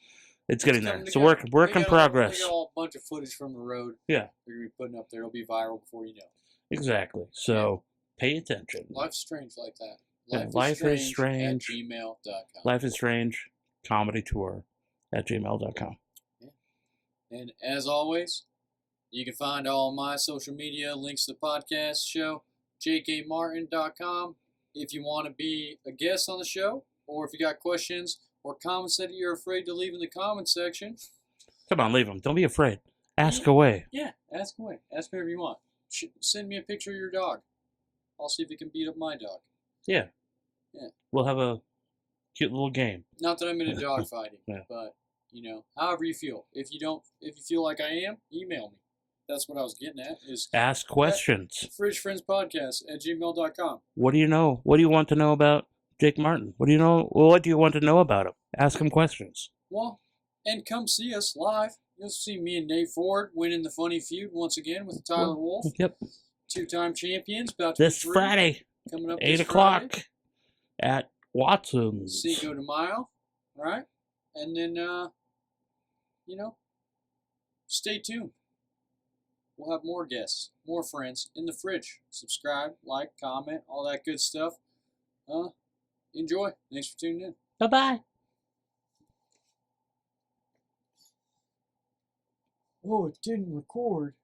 getting there. It's a work in progress. They got a bunch of footage from the road. Yeah. They're going to be putting up there. It'll be viral before you know. Exactly. So pay attention. Life's strange like that. Life is strange. At gmail.com. Life is strange. Comedy tour at gmail.com. Yeah. And as always, you can find all my social media links to the podcast show, jkmartin.com. If you want to be a guest on the show, or if you got questions or comments that you're afraid to leave in the comment section. Come on, leave them. Don't be afraid. Ask away. Yeah, ask away. Ask whatever you want. Send me a picture of your dog. I'll see if it can beat up my dog. Yeah. Yeah. We'll have a cute little game. Not that I'm into dog fighting, Yeah. but, however you feel. If you feel like I am, email me. That's what I was getting at. Is ask questions. fridgefriendspodcast@gmail.com. What do you know? What do you want to know about Jake Martin? What do you know? What do you want to know about him? Ask him questions. Well, and come see us live. You'll see me and Nate Ford winning the Funny Feud once again with Tyer Wolf. Yep. 2-time champions. About to this Friday. Coming up 8 this o'clock Friday. at Watson's. Cinco de Mayo, right? And then, stay tuned. We'll have more guests, more friends in the fridge. Subscribe, like, comment, all that good stuff. Enjoy. Thanks for tuning in. Bye-bye. Oh, it didn't record.